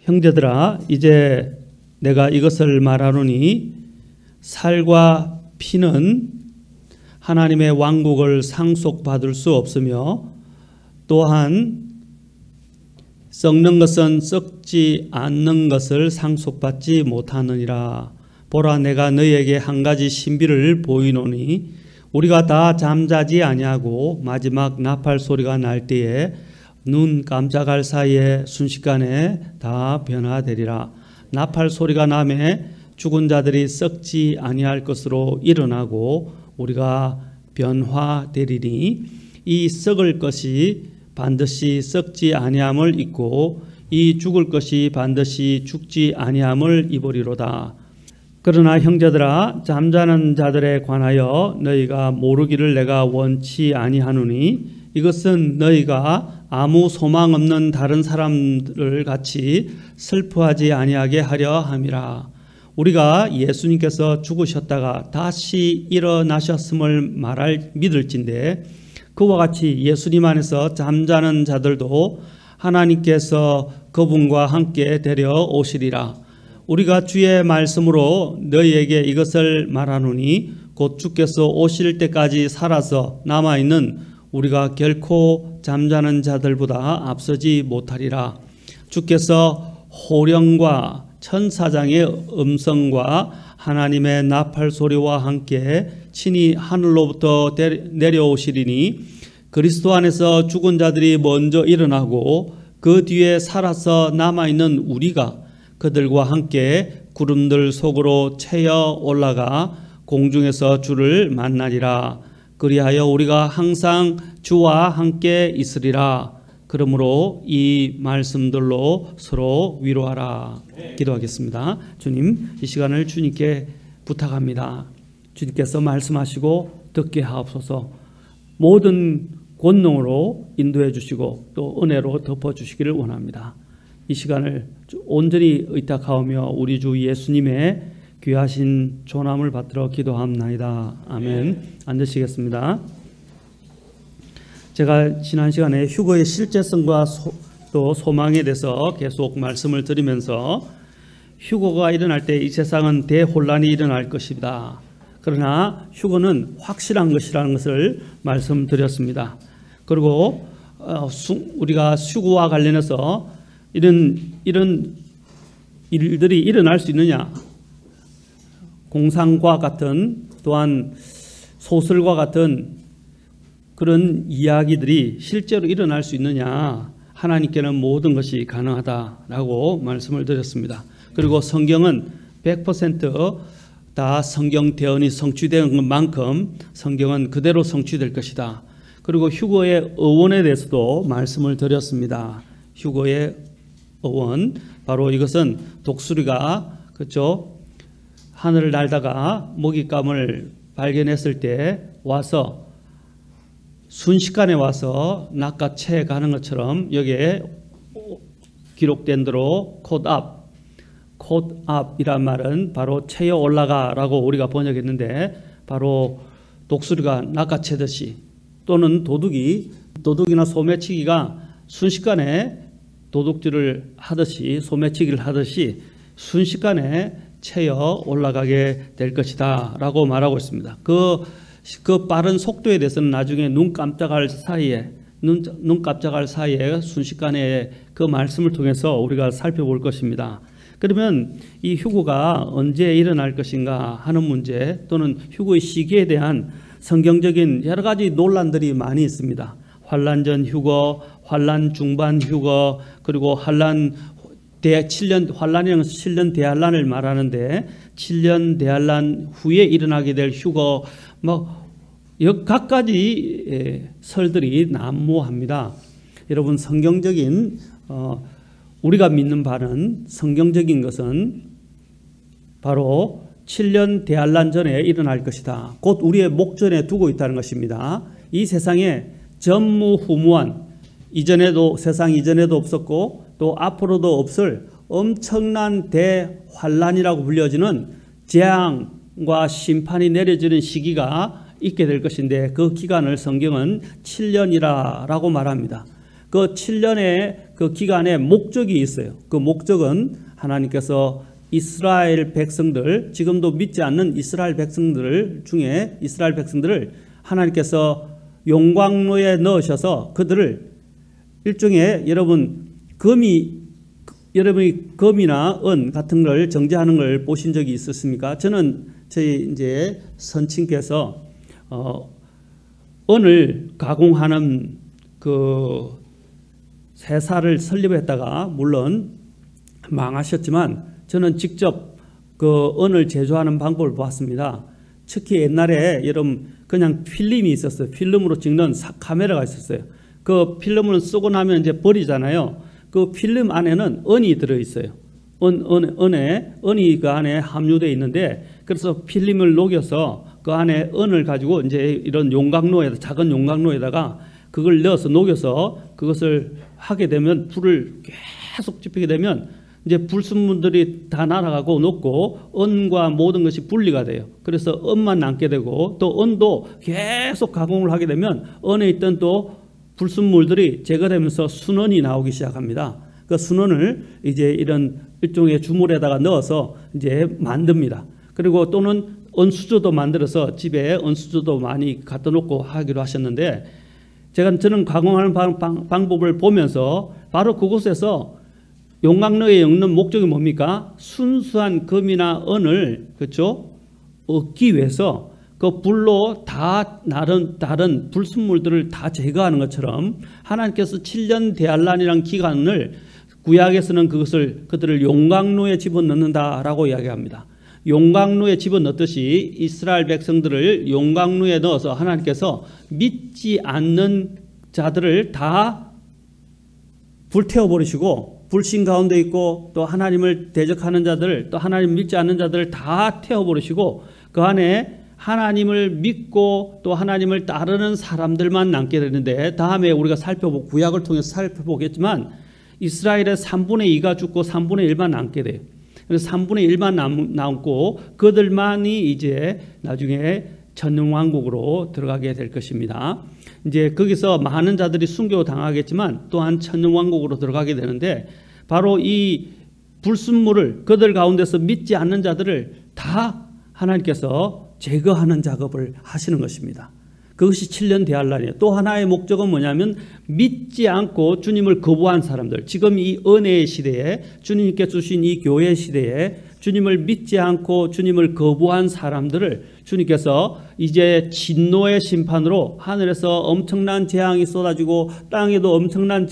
형제들아, 이제 내가 이것을 말하노니 살과 피는 하나님의 왕국을 상속받을 수 없으며 또한 썩는 것은 썩지 않는 것을 상속받지 못하느니라. 보라, 내가 너희에게 한 가지 신비를 보이노니 우리가 다 잠자지 아니하고 마지막 나팔 소리가 날 때에 눈 깜짝할 사이에 순식간에 다 변화되리라. 나팔 소리가 나매 죽은 자들이 썩지 아니할 것으로 일어나고 우리가 변화되리니 이 썩을 것이 반드시 썩지 아니함을 입고 이 죽을 것이 반드시 죽지 아니함을 입으리로다. 그러나 형제들아, 잠자는 자들에 관하여 너희가 모르기를 내가 원치 아니하노니 이것은 너희가 아무 소망 없는 다른 사람들 같이 슬퍼하지 아니하게 하려 함이라. 우리가 예수님께서 죽으셨다가 다시 일어나셨음을 믿을진데 그와 같이 예수님 안에서 잠자는 자들도 하나님께서 그분과 함께 데려오시리라. 우리가 주의 말씀으로 너희에게 이것을 말하노니 곧 주께서 오실 때까지 살아서 남아있는 우리가 결코 잠자는 자들보다 앞서지 못하리라. 주께서 호령과 천사장의 음성과 하나님의 나팔 소리와 함께 친히 하늘로부터 내려오시리니 그리스도 안에서 죽은 자들이 먼저 일어나고 그 뒤에 살아서 남아있는 우리가 그들과 함께 구름들 속으로 채여 올라가 공중에서 주를 만나리라. 그리하여 우리가 항상 주와 함께 있으리라. 그러므로 이 말씀들로 서로 위로하라. 기도하겠습니다. 주님, 이 시간을 주님께 부탁합니다. 주님께서 말씀하시고 듣게 하옵소서. 모든 권능으로 인도해 주시고 또 은혜로 덮어 주시기를 원합니다. 이 시간을 온전히 의탁하오며 우리 주 예수님의 귀하신 존함을 받들어 기도합나이다. 아멘. 앉으시겠습니다. 제가 지난 시간에 휴거의 실제성과 또 소망에 대해서 계속 말씀을 드리면서 휴거가 일어날 때 이 세상은 대혼란이 일어날 것이다. 그러나 휴거는 확실한 것이라는 것을 말씀드렸습니다. 그리고 우리가 휴거와 관련해서 이런 일들이 일어날 수 있느냐? 공상과 같은 또한 소설과 같은 그런 이야기들이 실제로 일어날 수 있느냐? 하나님께는 모든 것이 가능하다라고 말씀을 드렸습니다. 그리고 성경은 100% 다 성경 대언이 성취된 것만큼 성경은 그대로 성취될 것이다. 그리고 휴거의 어원에 대해서도 말씀을 드렸습니다. 휴거의 어원, 바로 이것은 독수리가 그렇죠? 하늘을 날다가 먹잇감을 발견했을 때 와서 순식간에 와서 낚아채 가는 것처럼 여기에 기록된 대로 콧앞이란 말은 바로 채여 올라가라고 우리가 번역했는데 바로 독수리가 낚아채듯이 또는 도둑이나 소매치기가 순식간에 도둑질을 하듯이 소매치기를 하듯이 순식간에 채여 올라가게 될 것이다 라고 말하고 있습니다. 그 빠른 속도에 대해서는 나중에 눈 깜짝할 사이에 순식간에 그 말씀을 통해서 우리가 살펴볼 것입니다. 그러면 이 휴거가 언제 일어날 것인가 하는 문제 또는 휴거의 시기에 대한 성경적인 여러 가지 논란들이 많이 있습니다. 환란 전 휴거, 환란 중반 휴거, 그리고 환란이라는 것은 7년 대환란을 말하는데 7년 대환란 후에 일어나게 될 휴거, 각가지 설들이 난무합니다. 여러분, 성경적인 우리가 믿는 바는 성경적인 것은 바로 7년 대환란 전에 일어날 것이다. 곧 우리의 목전에 두고 있다는 것입니다. 이 세상에 전무후무한 세상 이전에도 없었고 또 앞으로도 없을 엄청난 대환란이라고 불려지는 재앙과 심판이 내려지는 시기가 있게 될 것인데 그 기간을 성경은 7년이라고 말합니다. 그 7년의 그 기간에 목적이 있어요. 그 목적은 하나님께서 이스라엘 백성들, 지금도 믿지 않는 이스라엘 백성들 중에 이스라엘 백성들을 하나님께서 용광로에 넣으셔서 그들을 일종의 여러분이 금이나 은 같은 걸 정제하는 걸 보신 적이 있었습니까? 저는 저희 이제 선친께서 은을 가공하는 그 회사를 설립했다가 물론 망하셨지만 저는 직접 그 은을 제조하는 방법을 보았습니다. 특히 옛날에 여러분 그냥 필름이 있었어요. 필름으로 찍는 카메라가 있었어요. 그 필름을 쓰고 나면 이제 버리잖아요. 그 필름 안에는 은이 들어있어요. 은이 그 안에 함유되어 있는데 그래서 필름을 녹여서 그 안에 은을 가지고 이제 이런 용광로에다 작은 용광로에다가 그걸 넣어서 녹여서 그것을 하게 되면 불을 계속 지피게 되면 이제 불순물들이 다 날아가고 녹고 은과 모든 것이 분리가 돼요. 그래서 은만 남게 되고 또 은도 계속 가공을 하게 되면 은에 있던 또 불순물들이 제거되면서 순은이 나오기 시작합니다. 그 순은을 이제 이런 일종의 주물에다가 넣어서 이제 만듭니다. 그리고 또는 은수저도 만들어서 집에 은수저도 많이 갖다 놓고 하기로 하셨는데 저는 가공하는 방법을 보면서 바로 그곳에서 용광로에 엮는 목적이 뭡니까? 순수한 금이나 은을 그렇죠? 얻기 위해서 그 불로 다 다른 불순물들을 다 제거하는 것처럼 하나님께서 7년 대환란이라는 기간을 구약에서는 그들을 용광로에 집어넣는다라고 이야기합니다. 용광로에 집어넣듯이 이스라엘 백성들을 용광로에 넣어서 하나님께서 믿지 않는 자들을 다 불태워버리시고 불신 가운데 있고 또 하나님을 대적하는 자들 또 하나님 믿지 않는 자들을 다 태워버리시고 그 안에 하나님을 믿고 또 하나님을 따르는 사람들만 남게 되는데 다음에 우리가 구약을 통해서 살펴보겠지만 이스라엘의 3분의 2가 죽고 3분의 1만 남게 돼요. 그래서 3분의 1만 남고 그들만이 이제 나중에 천년왕국으로 들어가게 될 것입니다. 이제 거기서 많은 자들이 순교당하겠지만 또한 천년왕국으로 들어가게 되는데 바로 이 불순물을 그들 가운데서 믿지 않는 자들을 다 하나님께서 제거하는 작업을 하시는 것입니다. 그것이 7년 대환란이에요. 또 하나의 목적은 뭐냐면 믿지 않고 주님을 거부한 사람들, 지금 이 은혜의 시대에 주님께 주신 이 교회 시대에 주님을 믿지 않고 주님을 거부한 사람들을 주님께서 이제 진노의 심판으로 하늘에서 엄청난 재앙이 쏟아지고 땅에도 엄청난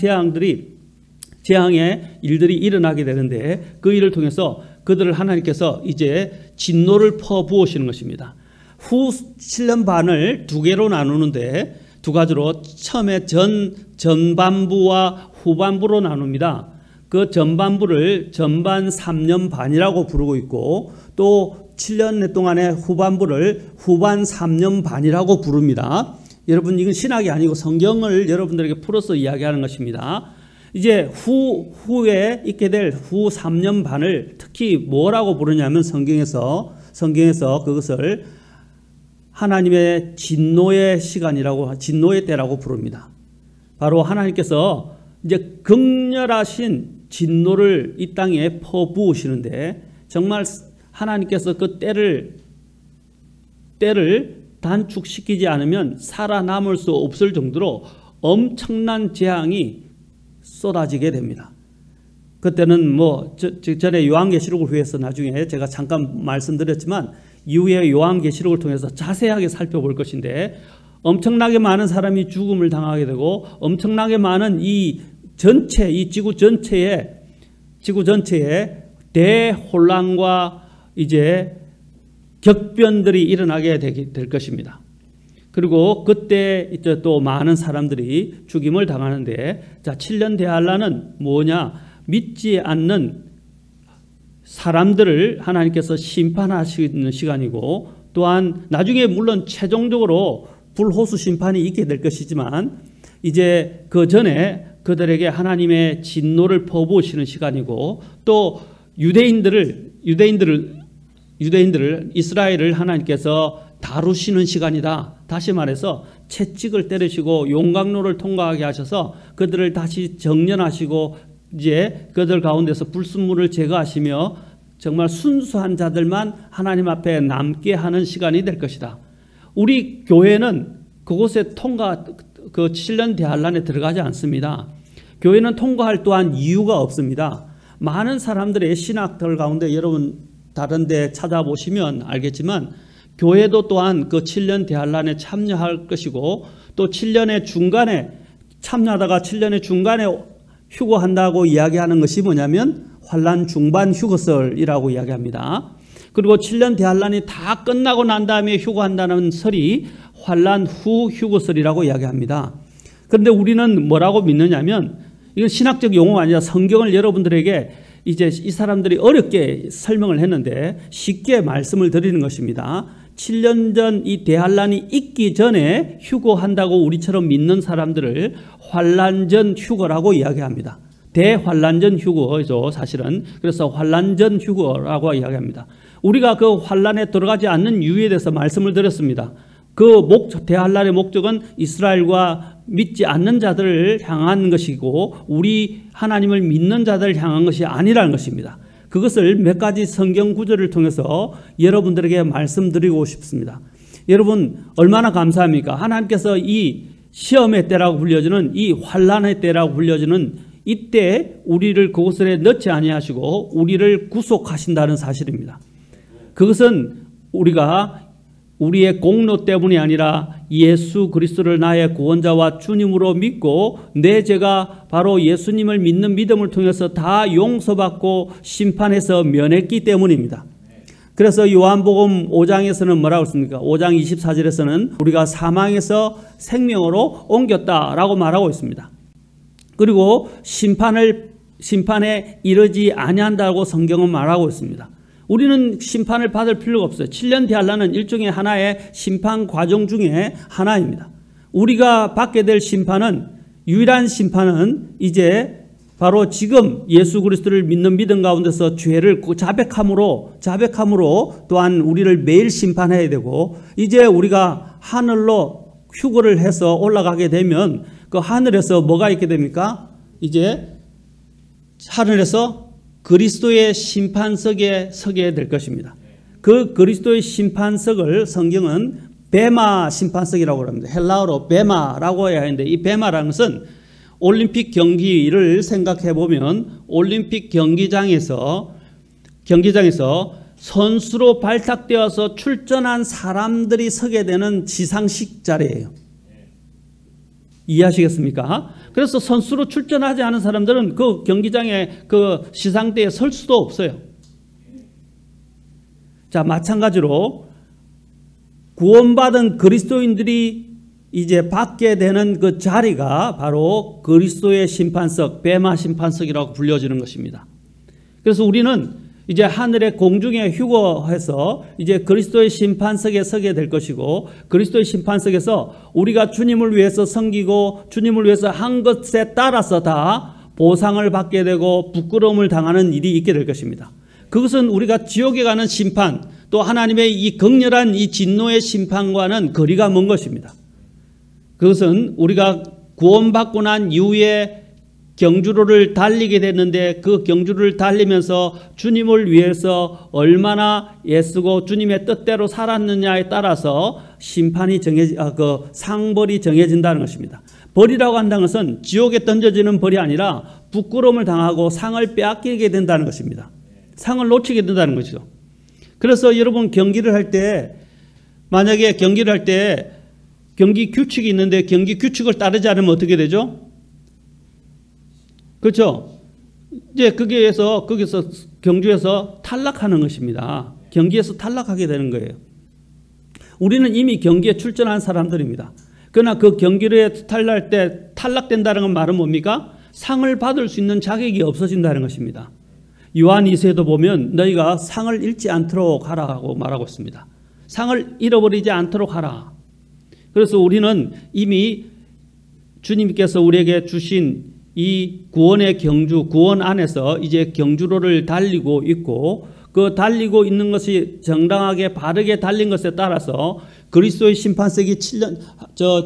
재앙의 일들이 일어나게 되는데 그 일을 통해서 그들을 하나님께서 이제 진노를 퍼부으시는 것입니다. 후 7년 반을 두 개로 나누는데 두 가지로 처음에 전반부와 후반부로 나눕니다. 그 전반부를 전반 3년 반이라고 부르고 있고 또 7년 동안의 후반부를 후반 3년 반이라고 부릅니다. 여러분 이건 신학이 아니고 성경을 여러분들에게 풀어서 이야기하는 것입니다. 이제 후에 있게 될 후 3년 반을 특히 뭐라고 부르냐면 성경에서 그것을 하나님의 진노의 시간이라고 진노의 때라고 부릅니다. 바로 하나님께서 이제 극렬하신 진노를 이 땅에 퍼부으시는데 정말 하나님께서 그 때를 단축시키지 않으면 살아남을 수 없을 정도로 엄청난 재앙이 쏟아지게 됩니다. 그때는 전에 요한계시록을 위해서 나중에 제가 잠깐 말씀드렸지만 이후에 요한계시록을 통해서 자세하게 살펴볼 것인데 엄청나게 많은 사람이 죽음을 당하게 되고 엄청나게 많은 이 지구 전체에 대혼란과 이제 격변들이 일어나게 될 것입니다. 그리고 그때 이제 또 많은 사람들이 죽임을 당하는데 자 7년 대환란은 뭐냐? 믿지 않는 사람들을 하나님께서 심판하시는 시간이고 또한 나중에 물론 최종적으로 불호수 심판이 있게 될 것이지만 이제 그 전에 그들에게 하나님의 진노를 퍼부으시는 시간이고 또 유대인들을 이스라엘을 하나님께서 다루시는 시간이다. 다시 말해서 채찍을 때리시고 용광로를 통과하게 하셔서 그들을 다시 정련하시고 이제 그들 가운데서 불순물을 제거하시며 정말 순수한 자들만 하나님 앞에 남게 하는 시간이 될 것이다. 우리 교회는 그곳에 그 7년 대환란에 들어가지 않습니다. 교회는 통과할 또한 이유가 없습니다. 많은 사람들의 신학들 가운데 여러분 다른 데 찾아보시면 알겠지만 교회도 또한 그 7년 대환란에 참여할 것이고 또 7년의 중간에 참여하다가 7년의 중간에 휴거한다고 이야기하는 것이 뭐냐면 환란 중반 휴거설이라고 이야기합니다. 그리고 7년 대환란이 다 끝나고 난 다음에 휴거한다는 설이 환란 후 휴거설이라고 이야기합니다. 그런데 우리는 뭐라고 믿느냐면 이건 신학적 용어가 아니라 성경을 여러분들에게 이제 이 사람들이 어렵게 설명을 했는데 쉽게 말씀을 드리는 것입니다. 7년 전 이 대환란이 있기 전에 휴거한다고 우리처럼 믿는 사람들을 환란 전 휴거라고 이야기합니다. 대환란 전 휴거죠, 사실은. 그래서 환란 전 휴거라고 이야기합니다. 우리가 그 환란에 들어가지 않는 이유에 대해서 말씀을 드렸습니다. 그 대환란의 목적은 이스라엘과 믿지 않는 자들을 향한 것이고 우리 하나님을 믿는 자들을 향한 것이 아니라는 것입니다. 그것을 몇 가지 성경 구절을 통해서 여러분들에게 말씀드리고 싶습니다. 여러분 얼마나 감사합니까? 하나님께서 이 시험의 때라고 불려지는 이 환란의 때라고 불려지는 이때 우리를 그곳에 넣지 아니하시고 우리를 구속하신다는 사실입니다. 그것은 우리가 우리의 공로 때문이 아니라 예수 그리스도를 나의 구원자와 주님으로 믿고 내 죄가 바로 예수님을 믿는 믿음을 통해서 다 용서받고 심판에서 면했기 때문입니다. 그래서 요한복음 5장에서는 뭐라고 했습니까? 5장 24절에서는 우리가 사망에서 생명으로 옮겼다라고 말하고 있습니다. 그리고 심판에 이르지 아니한다고 성경은 말하고 있습니다. 우리는 심판을 받을 필요가 없어요. 7년 대환란은 일종의 하나의 심판 과정 중에 하나입니다. 우리가 받게 될 심판은 유일한 심판은 이제 바로 지금 예수 그리스도를 믿는 믿음 가운데서 죄를 자백함으로 또한 우리를 매일 심판해야 되고 이제 우리가 하늘로 휴거를 해서 올라가게 되면 그 하늘에서 뭐가 있게 됩니까? 이제 하늘에서 그리스도의 심판석에 서게 될 것입니다. 그 그리스도의 심판석을 성경은 베마 심판석이라고 합니다. 헬라어로 베마라고 해야 하는데 이 베마라는 것은 올림픽 경기를 생각해 보면 올림픽 경기장에서 선수로 발탁되어서 출전한 사람들이 서게 되는 시상식 자리예요. 이해하시겠습니까? 그래서 선수로 출전하지 않은 사람들은 그 경기장에 그 시상대에 설 수도 없어요. 자, 마찬가지로 구원받은 그리스도인들이 이제 받게 되는 그 자리가 바로 그리스도의 심판석, 베마 심판석이라고 불려지는 것입니다. 그래서 우리는 이제 하늘의 공중에 휴거해서 이제 그리스도의 심판석에 서게 될 것이고 그리스도의 심판석에서 우리가 주님을 위해서 섬기고 주님을 위해서 한 것에 따라서 다 보상을 받게 되고 부끄러움을 당하는 일이 있게 될 것입니다. 그것은 우리가 지옥에 가는 심판 또 하나님의 이 극렬한 이 진노의 심판과는 거리가 먼 것입니다. 그것은 우리가 구원받고 난 이후에 경주로를 달리게 됐는데 그 경주를 달리면서 주님을 위해서 얼마나 애쓰고 주님의 뜻대로 살았느냐에 따라서 심판이 상벌이 정해진다는 것입니다. 벌이라고 한다는 것은 지옥에 던져지는 벌이 아니라 부끄러움을 당하고 상을 빼앗기게 된다는 것입니다. 상을 놓치게 된다는 것이죠. 그래서 여러분 경기를 할 때 만약에 경기를 할 때 경기 규칙이 있는데 경기 규칙을 따르지 않으면 어떻게 되죠? 그렇죠? 이제 거기서 경주에서 탈락하는 것입니다. 경기에서 탈락하게 되는 거예요. 우리는 이미 경기에 출전한 사람들입니다. 그러나 그 경기를 탈락할 때 탈락된다는 건 말은 뭡니까? 상을 받을 수 있는 자격이 없어진다는 것입니다. 요한 2세도 보면 너희가 상을 잃지 않도록 하라고 말하고 있습니다. 상을 잃어버리지 않도록 하라. 그래서 우리는 이미 주님께서 우리에게 주신 이 구원의 경주, 구원 안에서 이제 경주로를 달리고 있고 그 달리고 있는 것이 정당하게 바르게 달린 것에 따라서 그리스도의 심판석이 7년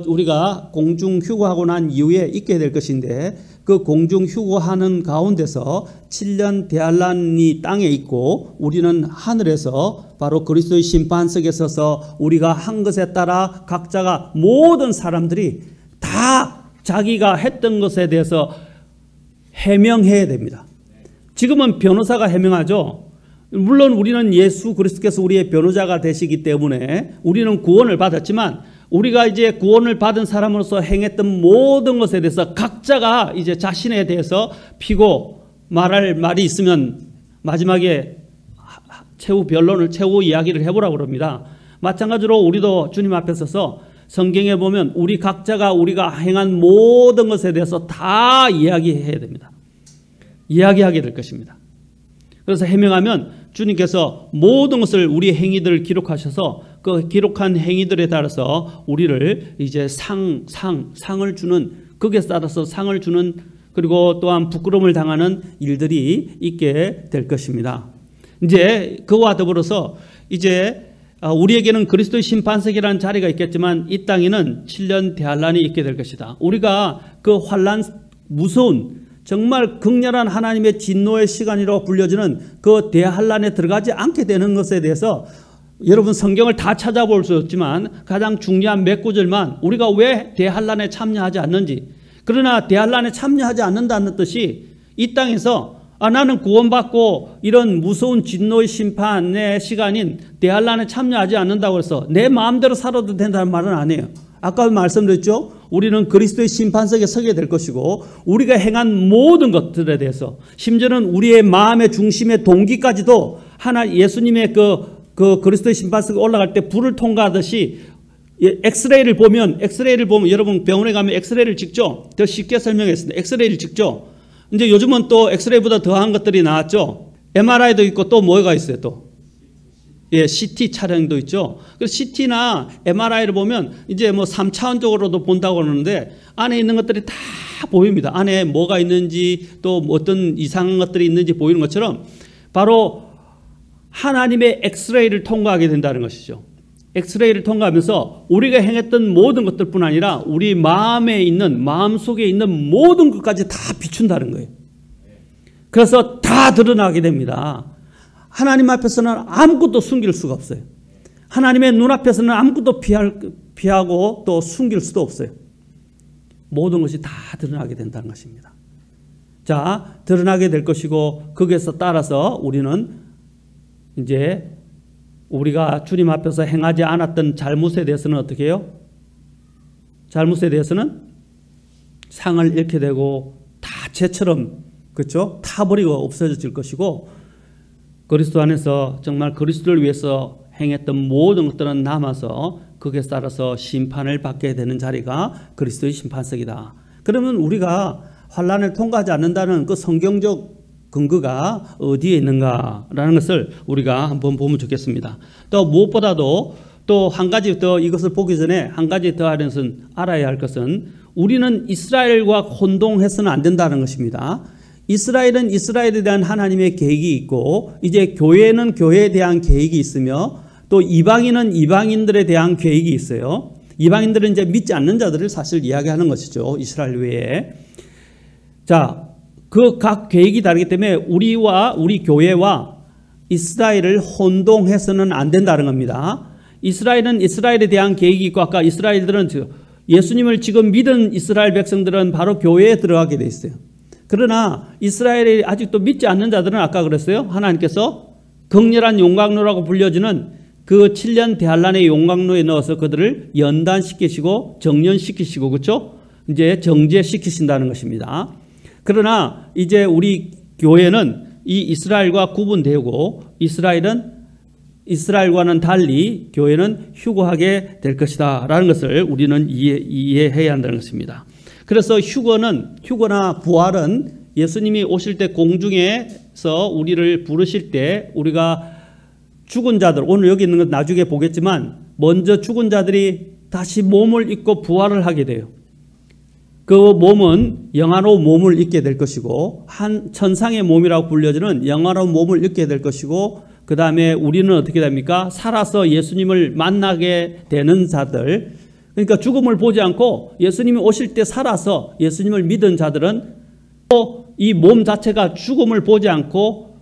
우리가 공중 휴거하고 난 이후에 있게 될 것인데, 그 공중 휴거하는 가운데서 7년 대환란이 땅에 있고 우리는 하늘에서 바로 그리스도의 심판석에 서서 우리가 한 것에 따라 각자가 모든 사람들이 다 자기가 했던 것에 대해서 해명해야 됩니다. 지금은 변호사가 해명하죠. 물론 우리는 예수 그리스도께서 우리의 변호자가 되시기 때문에 우리는 구원을 받았지만, 우리가 이제 구원을 받은 사람으로서 행했던 모든 것에 대해서 각자가 이제 자신에 대해서 피고 말할 말이 있으면 마지막에 최후 변론을, 최후 이야기를 해보라고 그럽니다. 마찬가지로 우리도 주님 앞에 서서 성경에 보면 우리 각자가 우리가 행한 모든 것에 대해서 다 이야기해야 됩니다. 이야기하게 될 것입니다. 그래서 해명하면 주님께서 모든 것을, 우리 행위들을 기록하셔서 그 기록한 행위들에 따라서 우리를 이제 상을 주는, 거기에 따라서 상을 주는, 그리고 또한 부끄러움을 당하는 일들이 있게 될 것입니다. 이제 그와 더불어서 이제 우리에게는 그리스도의 심판석이라는 자리가 있겠지만 이 땅에는 7년 대환란이 있게 될 것이다. 우리가 그 환란, 무서운 정말 극렬한 하나님의 진노의 시간이라고 불려지는 그 대환란에 들어가지 않게 되는 것에 대해서 여러분 성경을 다 찾아볼 수 없지만 가장 중요한 몇 구절만, 우리가 왜 대환란에 참여하지 않는지, 그러나 대환란에 참여하지 않는다는 뜻이 이 땅에서 나는 구원받고 이런 무서운 진노의 심판의 시간인 대환란에 참여하지 않는다고 해서 내 마음대로 살아도 된다는 말은 아니에요. 아까 말씀드렸죠. 우리는 그리스도의 심판석에 서게 될 것이고 우리가 행한 모든 것들에 대해서, 심지어는 우리의 마음의 중심의 동기까지도 예수님의 그 그리스도의 심판석에 올라갈 때 불을 통과하듯이 엑스레이를 보면 여러분 병원에 가면 엑스레이를 찍죠. 더 쉽게 설명했습니다. 엑스레이를 찍죠. 이제 요즘은 또 엑스레이보다 더한 것들이 나왔죠. MRI도 있고 또 뭐가 있어요 또? CT 촬영도 있죠. 그래서 CT나 MRI를 보면 이제 뭐 3차원적으로도 본다고 하는데 안에 있는 것들이 다 보입니다. 안에 뭐가 있는지 또 어떤 이상한 것들이 있는지 보이는 것처럼 바로 하나님의 엑스레이를 통과하게 된다는 것이죠. 엑스레이를 통과하면서 우리가 행했던 모든 것들뿐 아니라 우리 마음에 있는, 마음속에 있는 모든 것까지 다 비춘다는 거예요. 그래서 다 드러나게 됩니다. 하나님 앞에서는 아무것도 숨길 수가 없어요. 하나님의 눈앞에서는 아무것도 피하고 또 숨길 수도 없어요. 모든 것이 다 드러나게 된다는 것입니다. 자, 드러나게 될 것이고 거기에서 따라서 우리는 이제 우리가 주님 앞에서 행하지 않았던 잘못에 대해서는 어떻게 해요? 잘못에 대해서는 상을 잃게 되고 다 죄처럼, 그렇죠? 타버리고 없어질 것이고, 그리스도 안에서 정말 그리스도를 위해서 행했던 모든 것들은 남아서 거기에 따라서 심판을 받게 되는 자리가 그리스도의 심판석이다. 그러면 우리가 환란을 통과하지 않는다는 그 성경적 근거가 어디에 있는가라는 것을 우리가 한번 보면 좋겠습니다. 또 무엇보다도 또 한 가지 더, 이것을 보기 전에 한 가지 더 알아야 할 것은 우리는 이스라엘과 혼동해서는 안 된다는 것입니다. 이스라엘은 이스라엘에 대한 하나님의 계획이 있고 이제 교회는 교회에 대한 계획이 있으며 또 이방인은 이방인들에 대한 계획이 있어요. 이방인들은 이제 믿지 않는 자들을 사실 이야기하는 것이죠. 이스라엘 외에. 자, 그 각 계획이 다르기 때문에 우리 교회와 이스라엘을 혼동해서는 안 된다는 겁니다. 이스라엘은 이스라엘에 대한 계획이 있고, 아까 이스라엘들은 예수님을 지금 믿은 이스라엘 백성들은 바로 교회에 들어가게 돼 있어요. 그러나 이스라엘이 아직도 믿지 않는 자들은 아까 그랬어요. 하나님께서 극렬한 용광로라고 불려지는 그 7년 대환란의 용광로에 넣어서 그들을 연단시키시고 정련시키시고, 그렇죠? 이제 정죄시키신다는 것입니다. 그러나 이제 우리 교회는 이 이스라엘과 구분되고 이스라엘과는 달리 교회는 휴거하게 될 것이다 라는 것을 우리는 이해해야 한다는 것입니다. 그래서 휴거나 부활은 예수님이 오실 때 공중에서 우리를 부르실 때 우리가 죽은 자들, 오늘 여기 있는 건 나중에 보겠지만 먼저 죽은 자들이 다시 몸을 입고 부활을 하게 돼요. 그 몸은 영화로운 몸을 입게 될 것이고 한 천상의 몸이라고 불려지는 영화로운 몸을 입게 될 것이고 그 다음에 우리는 어떻게 됩니까? 살아서 예수님을 만나게 되는 자들, 그러니까 죽음을 보지 않고 예수님이 오실 때 살아서 예수님을 믿은 자들은 또 이 몸 자체가 죽음을 보지 않고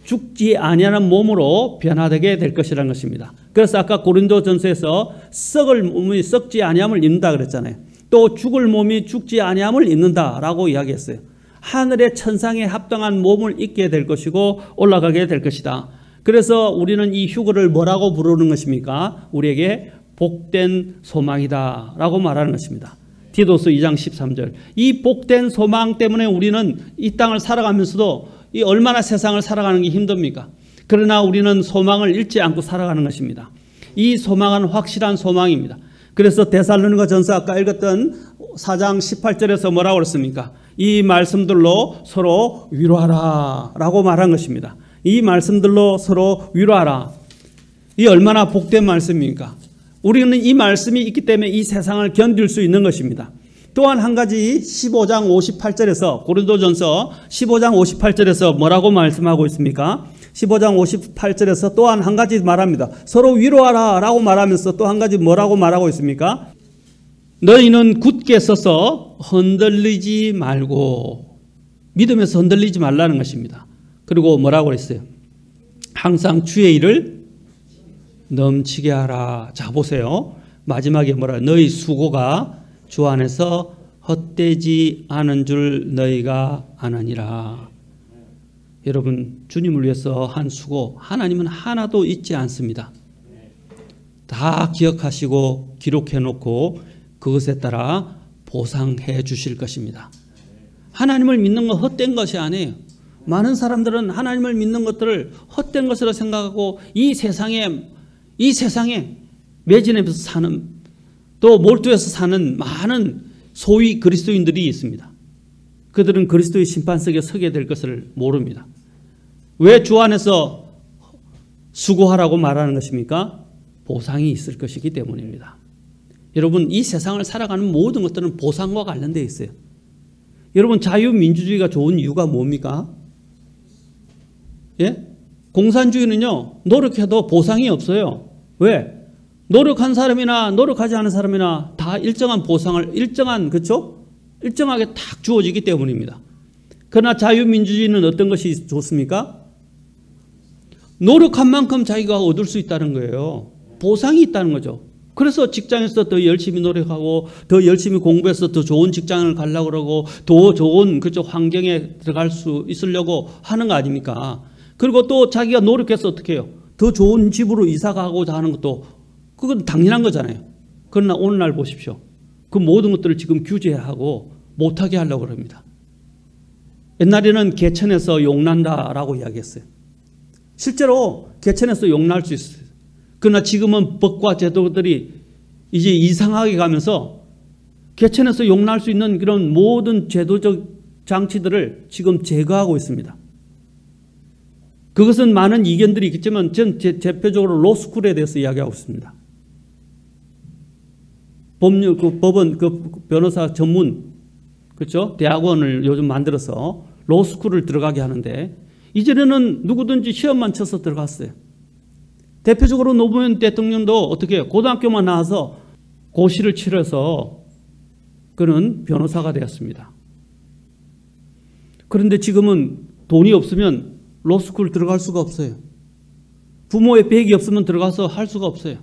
죽지 아니하는 몸으로 변화되게 될 것이라는 것입니다. 그래서 아까 고린도전서에서 썩을 몸이 썩지 아니함을 입는다 그랬잖아요. 또 죽을 몸이 죽지 아니함을 입는다라고 이야기했어요. 하늘의 천상에 합당한 몸을 입게 될 것이고 올라가게 될 것이다. 그래서 우리는 이 휴거를 뭐라고 부르는 것입니까? 우리에게 복된 소망이다 라고 말하는 것입니다. 디도서 2장 13절. 이 복된 소망 때문에 우리는 이 땅을 살아가면서도 이 얼마나 세상을 살아가는 게 힘듭니까? 그러나 우리는 소망을 잃지 않고 살아가는 것입니다. 이 소망은 확실한 소망입니다. 그래서 데살로니가 전서 아까 읽었던 4장 18절에서 뭐라고 그랬습니까? 이 말씀들로 서로 위로하라 라고 말한 것입니다. 이 말씀들로 서로 위로하라. 이 얼마나 복된 말씀입니까? 우리는 이 말씀이 있기 때문에 이 세상을 견딜 수 있는 것입니다. 또한 한 가지 15장 58절에서 고린도전서 15장 58절에서 뭐라고 말씀하고 있습니까? 15장 58절에서 또한 한 가지 말합니다. 서로 위로하라 라고 말하면서 또 한 가지 뭐라고 말하고 있습니까? 너희는 굳게 서서 흔들리지 말고, 믿음에서 흔들리지 말라는 것입니다. 그리고 뭐라고 그랬어요? 항상 주의 일을 넘치게 하라. 자 보세요. 마지막에 뭐라? 너희 수고가 주 안에서 헛되지 않은 줄 너희가 아느니라. 여러분, 주님을 위해서 한 수고 하나님은 하나도 잊지 않습니다. 다 기억하시고 기록해 놓고 그것에 따라 보상해 주실 것입니다. 하나님을 믿는 건 헛된 것이 아니에요. 많은 사람들은 하나님을 믿는 것들을 헛된 것으로 생각하고 이 세상에 매진해서 사는, 또 몰두해서 사는 많은 소위 그리스도인들이 있습니다. 그들은 그리스도의 심판석에 서게 될 것을 모릅니다. 왜 주 안에서 수고하라고 말하는 것입니까? 보상이 있을 것이기 때문입니다. 여러분, 이 세상을 살아가는 모든 것들은 보상과 관련되어 있어요. 여러분, 자유민주주의가 좋은 이유가 뭡니까? 예? 공산주의는요, 노력해도 보상이 없어요. 왜? 노력한 사람이나 노력하지 않은 사람이나 다 일정한 보상을, 그렇죠? 일정하게 딱 주어지기 때문입니다. 그러나 자유민주주의는 어떤 것이 좋습니까? 노력한 만큼 자기가 얻을 수 있다는 거예요. 보상이 있다는 거죠. 그래서 직장에서 더 열심히 노력하고 더 열심히 공부해서 더 좋은 직장을 가려고 그러고 더 좋은 환경에 들어갈 수 있으려고 하는 거 아닙니까? 그리고 또 자기가 노력해서 어떻게 해요? 더 좋은 집으로 이사 가고자 하는 것도 그건 당연한 거잖아요. 그러나 오늘날 보십시오. 그 모든 것들을 지금 규제하고 못하게 하려고 합니다. 옛날에는 개천에서 용난다라고 이야기했어요. 실제로 개천에서 용날 수 있어요. 그러나 지금은 법과 제도들이 이제 이상하게 가면서 개천에서 용날 수 있는 그런 모든 제도적 장치들을 지금 제거하고 있습니다. 그것은 많은 이견들이 있겠지만 전 대표적으로 로스쿨에 대해서 이야기하고 있습니다. 법원 변호사 전문, 그렇죠? 대학원을 요즘 만들어서 로스쿨을 들어가게 하는데 이전에는 누구든지 시험만 쳐서 들어갔어요. 대표적으로 노무현 대통령도 어떻게 해요? 고등학교만 나와서 고시를 치러서 그는 변호사가 되었습니다. 그런데 지금은 돈이 없으면 로스쿨 들어갈 수가 없어요. 부모의 백이 없으면 들어가서 할 수가 없어요.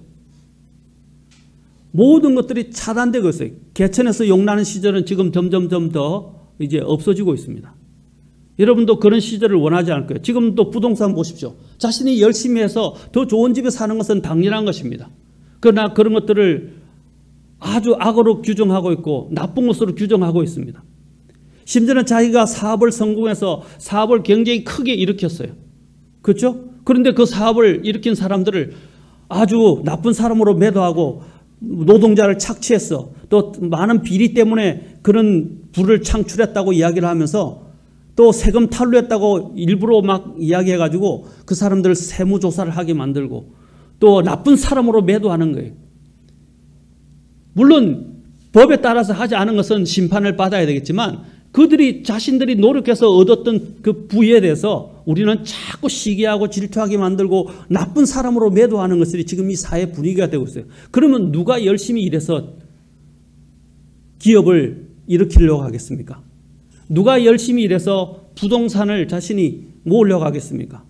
모든 것들이 차단되고 있어요. 개천에서 용나는 시절은 지금 점점 더 이제 없어지고 있습니다. 여러분도 그런 시절을 원하지 않을 거예요. 지금 또 부동산 보십시오. 자신이 열심히 해서 더 좋은 집에 사는 것은 당연한 것입니다. 그러나 그런 것들을 아주 악으로 규정하고 있고 나쁜 것으로 규정하고 있습니다. 심지어는 자기가 사업을 성공해서 사업을 굉장히 크게 일으켰어요. 그렇죠? 그런데 그 사업을 일으킨 사람들을 아주 나쁜 사람으로 매도하고 노동자를 착취했어. 또 많은 비리 때문에 그런 부를 창출했다고 이야기를 하면서 또 세금 탈루했다고 일부러 막 이야기해가지고 그 사람들을 세무조사를 하게 만들고 또 나쁜 사람으로 매도하는 거예요. 물론 법에 따라서 하지 않은 것은 심판을 받아야 되겠지만 그들이 자신들이 노력해서 얻었던 그 부에 대해서 우리는 자꾸 시기하고 질투하게 만들고 나쁜 사람으로 매도하는 것이 지금 이 사회 분위기가 되고 있어요. 그러면 누가 열심히 일해서 기업을 일으키려고 하겠습니까? 누가 열심히 일해서 부동산을 자신이 모으려고 하겠습니까?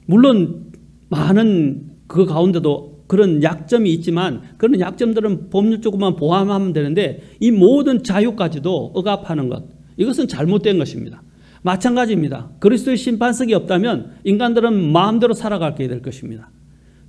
물론 많은 그 가운데도 그런 약점이 있지만 그런 약점들은 법률적으로만 보완하면 되는데 이 모든 자유까지도 억압하는 것, 이것은 잘못된 것입니다. 마찬가지입니다. 그리스도의 심판석이 없다면 인간들은 마음대로 살아가게 될 것입니다.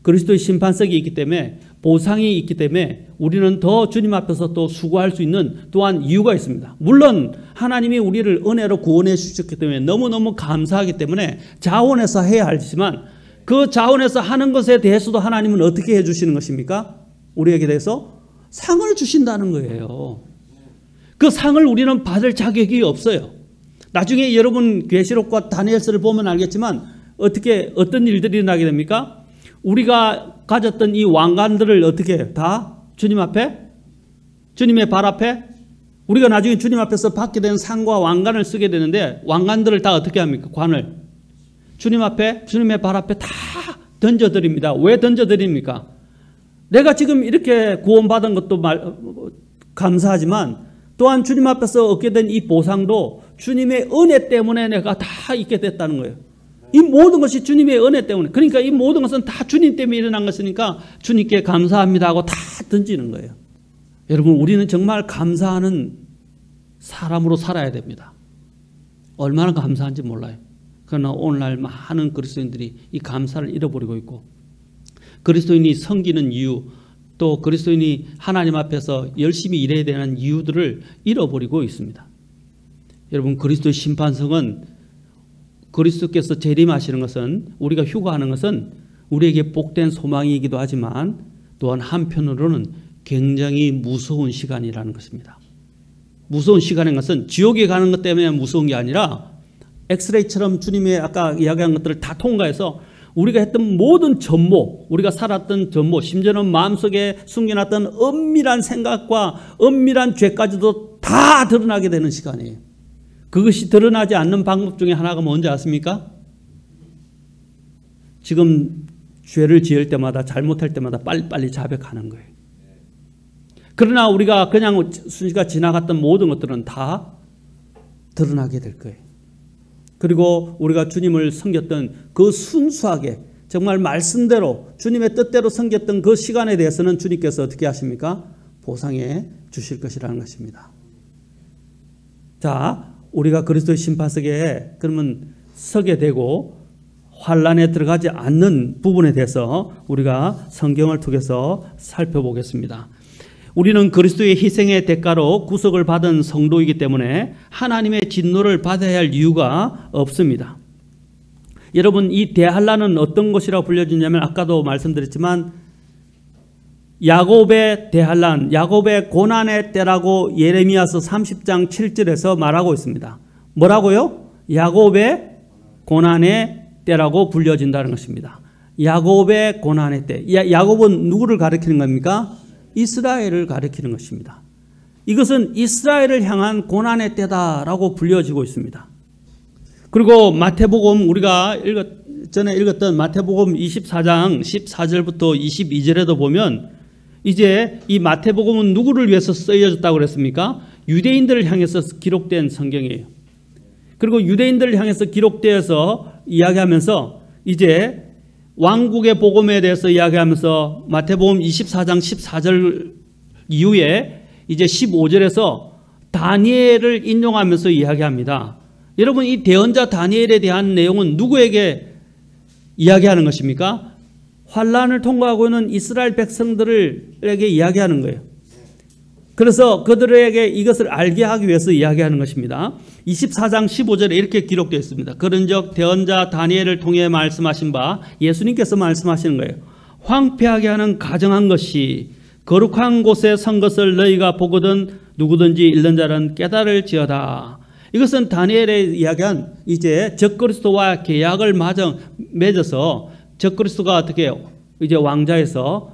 그리스도의 심판석이 있기 때문에, 보상이 있기 때문에 우리는 더 주님 앞에서 또 수고할 수 있는 또한 이유가 있습니다. 물론 하나님이 우리를 은혜로 구원해 주셨기 때문에 너무너무 감사하기 때문에 자원해서 해야 하지만 그 자원해서 하는 것에 대해서도 하나님은 어떻게 해주시는 것입니까? 우리에게 대해서 상을 주신다는 거예요. 그 상을 우리는 받을 자격이 없어요. 나중에 여러분 계시록과 다니엘서를 보면 알겠지만 어떤 일들이 일어나게 됩니까? 우리가 가졌던 이 왕관들을 어떻게 다 주님 앞에, 주님의 발 앞에, 우리가 나중에 주님 앞에서 받게 되는 상과 왕관을 쓰게 되는데 왕관들을 다 어떻게 합니까? 관을 주님 앞에, 주님의 발 앞에 다 던져드립니다. 왜 던져드립니까? 내가 지금 이렇게 구원받은 것도 감사하지만 또한 주님 앞에서 얻게 된 이 보상도 주님의 은혜 때문에 내가 다 있게 됐다는 거예요. 이 모든 것이 주님의 은혜 때문에, 그러니까 이 모든 것은 다 주님 때문에 일어난 것이니까 주님께 감사합니다 하고 다 던지는 거예요. 여러분, 우리는 정말 감사하는 사람으로 살아야 됩니다. 얼마나 감사한지 몰라요. 그러나 오늘날 많은 그리스도인들이 이 감사를 잃어버리고 있고, 그리스도인이 섬기는 이유, 또 그리스도인이 하나님 앞에서 열심히 일해야 되는 이유들을 잃어버리고 있습니다. 여러분, 그리스도의 심판석은, 그리스도께서 재림하시는 것은, 우리가 휴거하는 것은 우리에게 복된 소망이기도 하지만 또한 한편으로는 굉장히 무서운 시간이라는 것입니다. 무서운 시간인 것은 지옥에 가는 것 때문에 무서운 게 아니라 엑스레이처럼 주님의 아까 이야기한 것들을 다 통과해서 우리가 했던 모든 전모, 우리가 살았던 전모, 심지어는 마음속에 숨겨놨던 은밀한 생각과 은밀한 죄까지도 다 드러나게 되는 시간이에요. 그것이 드러나지 않는 방법 중에 하나가 뭔지 아십니까? 지금 죄를 지을 때마다, 잘못할 때마다 빨리빨리 자백하는 거예요. 그러나 우리가 그냥 순식간 지나갔던 모든 것들은 다 드러나게 될 거예요. 그리고 우리가 주님을 섬겼던 그 순수하게 정말 말씀대로 주님의 뜻대로 섬겼던 그 시간에 대해서는 주님께서 어떻게 하십니까? 보상해 주실 것이라는 것입니다. 자, 우리가 그리스도의 심판석에 그러면 서게 되고 환란에 들어가지 않는 부분에 대해서 우리가 성경을 통해서 살펴보겠습니다. 우리는 그리스도의 희생의 대가로 구속을 받은 성도이기 때문에 하나님의 진노를 받아야 할 이유가 없습니다. 여러분, 이 대환란은 어떤 것이라고 불려지냐면 아까도 말씀드렸지만 야곱의 대환란, 야곱의 고난의 때라고 예레미야서 30장 7절에서 말하고 있습니다. 뭐라고요? 야곱의 고난의 때라고 불려진다는 것입니다. 야곱의 고난의 때. 야곱은 누구를 가리키는 겁니까? 이스라엘을 가리키는 것입니다. 이것은 이스라엘을 향한 고난의 때다라고 불려지고 있습니다. 그리고 마태복음, 우리가 전에 읽었던 마태복음 24장 14절부터 22절에도 보면 이제 이 마태복음은 누구를 위해서 쓰여졌다고 그랬습니까? 유대인들을 향해서 기록된 성경이에요. 그리고 유대인들을 향해서 기록되어서 이야기하면서 이제 왕국의 복음에 대해서 이야기하면서 마태복음 24장 14절 이후에 이제 15절에서 다니엘을 인용하면서 이야기합니다. 여러분, 이 대언자 다니엘에 대한 내용은 누구에게 이야기하는 것입니까? 환란을 통과하고 있는 이스라엘 백성들에게 이야기하는 거예요. 그래서 그들에게 이것을 알게 하기 위해서 이야기하는 것입니다. 24장 15절에 이렇게 기록되어 있습니다. 그런즉 대언자 다니엘을 통해 말씀하신 바, 예수님께서 말씀하시는 거예요. 황폐하게 하는 가정한 것이 거룩한 곳에 선 것을 너희가 보거든 누구든지 읽는 자는 깨달을지어다. 이것은 다니엘의 이야기한 이제 적그리스도와 계약을 맺어서 적그리스도가 어떻게 해요? 이제 왕자에서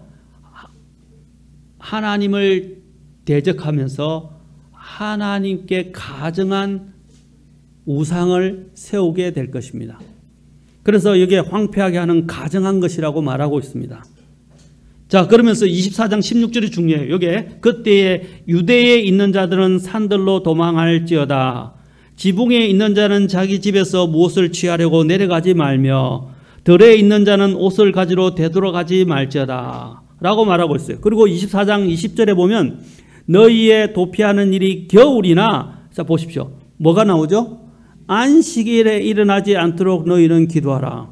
하나님을 대적하면서 하나님께 가증한 우상을 세우게 될 것입니다. 그래서 여기에 황폐하게 하는 가정한 것이라고 말하고 있습니다. 자, 그러면서 24장 16절이 중요해요. 여기에 그때에 유대에 있는 자들은 산들로 도망할지어다. 지붕에 있는 자는 자기 집에서 무엇을 취하려고 내려가지 말며 들에 있는 자는 옷을 가지러 되돌아가지 말지어다 라고 말하고 있어요. 그리고 24장 20절에 보면 너희의 도피하는 일이 겨울이나, 자 보십시오. 뭐가 나오죠? 안식일에 일어나지 않도록 너희는 기도하라.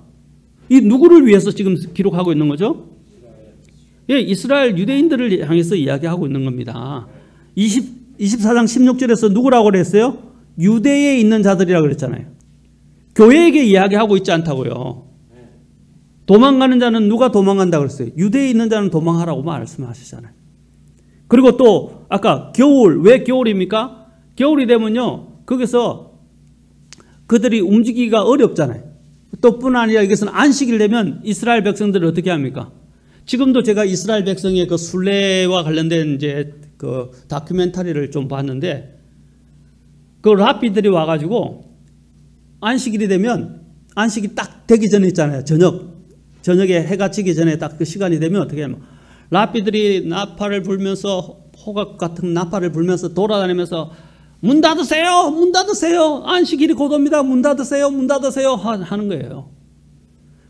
이 누구를 위해서 지금 기록하고 있는 거죠? 예, 이스라엘 유대인들을 향해서 이야기하고 있는 겁니다. 24장 16절에서 누구라고 그랬어요? 유대에 있는 자들이라고 그랬잖아요. 교회에게 이야기하고 있지 않다고요. 도망가는 자는 누가 도망간다고 그랬어요? 유대에 있는 자는 도망하라고 말씀하시잖아요. 그리고 또 아까 겨울, 왜 겨울입니까? 겨울이 되면요, 거기서 그들이 움직이기가 어렵잖아요. 또 뿐 아니라 이것은 안식일 되면 이스라엘 백성들을 어떻게 합니까? 지금도 제가 이스라엘 백성의 그 순례와 관련된 이제 그 다큐멘터리를 좀 봤는데, 그 랍비들이 와가지고 안식일이 되면, 안식이 딱 되기 전에 있잖아요. 저녁에 해가 지기 전에 딱 그 시간이 되면 어떻게 하면 랍비들이 나팔을 불면서, 호각 같은 나팔을 불면서 돌아다니면서 문 닫으세요! 문 닫으세요! 안식일이 곧 옵니다! 문 닫으세요! 문 닫으세요! 하는 거예요.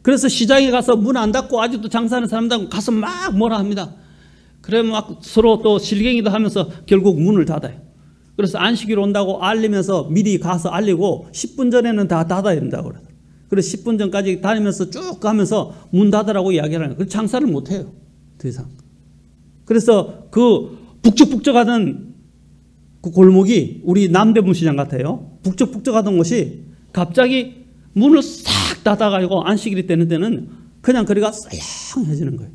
그래서 시장에 가서 문 안 닫고 아직도 장사하는 사람들 가서 막 뭐라 합니다. 그러면 막 서로 또 실갱이도 하면서 결국 문을 닫아요. 그래서 안식일 온다고 알리면서 미리 가서 알리고 10분 전에는 다 닫아야 된다고 그래요. 그래서 10분 전까지 다니면서 쭉 가면서 문 닫으라고 이야기를 하는 거예요. 장사를 못 해요. 더 이상. 그래서 그 북적북적하던 그 골목이 우리 남대문 시장 같아요. 북적북적하던 곳이 갑자기 문을 싹 닫아가지고 안식일이 되는 데는 그냥 거리가 쌀렁해지는 거예요.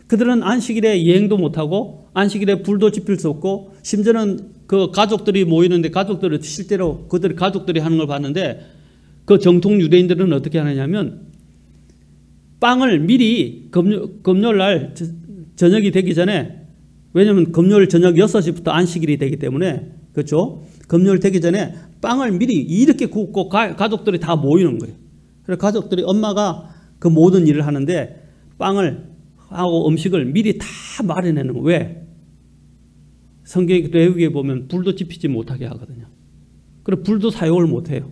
그들은 안식일에 여행도 못하고 안식일에 불도 지필 수 없고, 심지어는 그 가족들이 모이는데 가족들을 실제로 그들 가족들이 하는 걸 봤는데, 그 정통 유대인들은 어떻게 하느냐면 빵을 미리 금요일 날 저녁이 되기 전에, 왜냐하면 금요일 저녁 6시부터 안식일이 되기 때문에, 그렇죠? 금요일 되기 전에 빵을 미리 이렇게 굽고 가족들이 다 모이는 거예요. 그래서 가족들이, 엄마가 그 모든 일을 하는데 빵을 하고 음식을 미리 다 마련해놓는 거예요. 왜? 성경 레위기에 보면 불도 지피지 못하게 하거든요. 그리고 불도 사용을 못해요.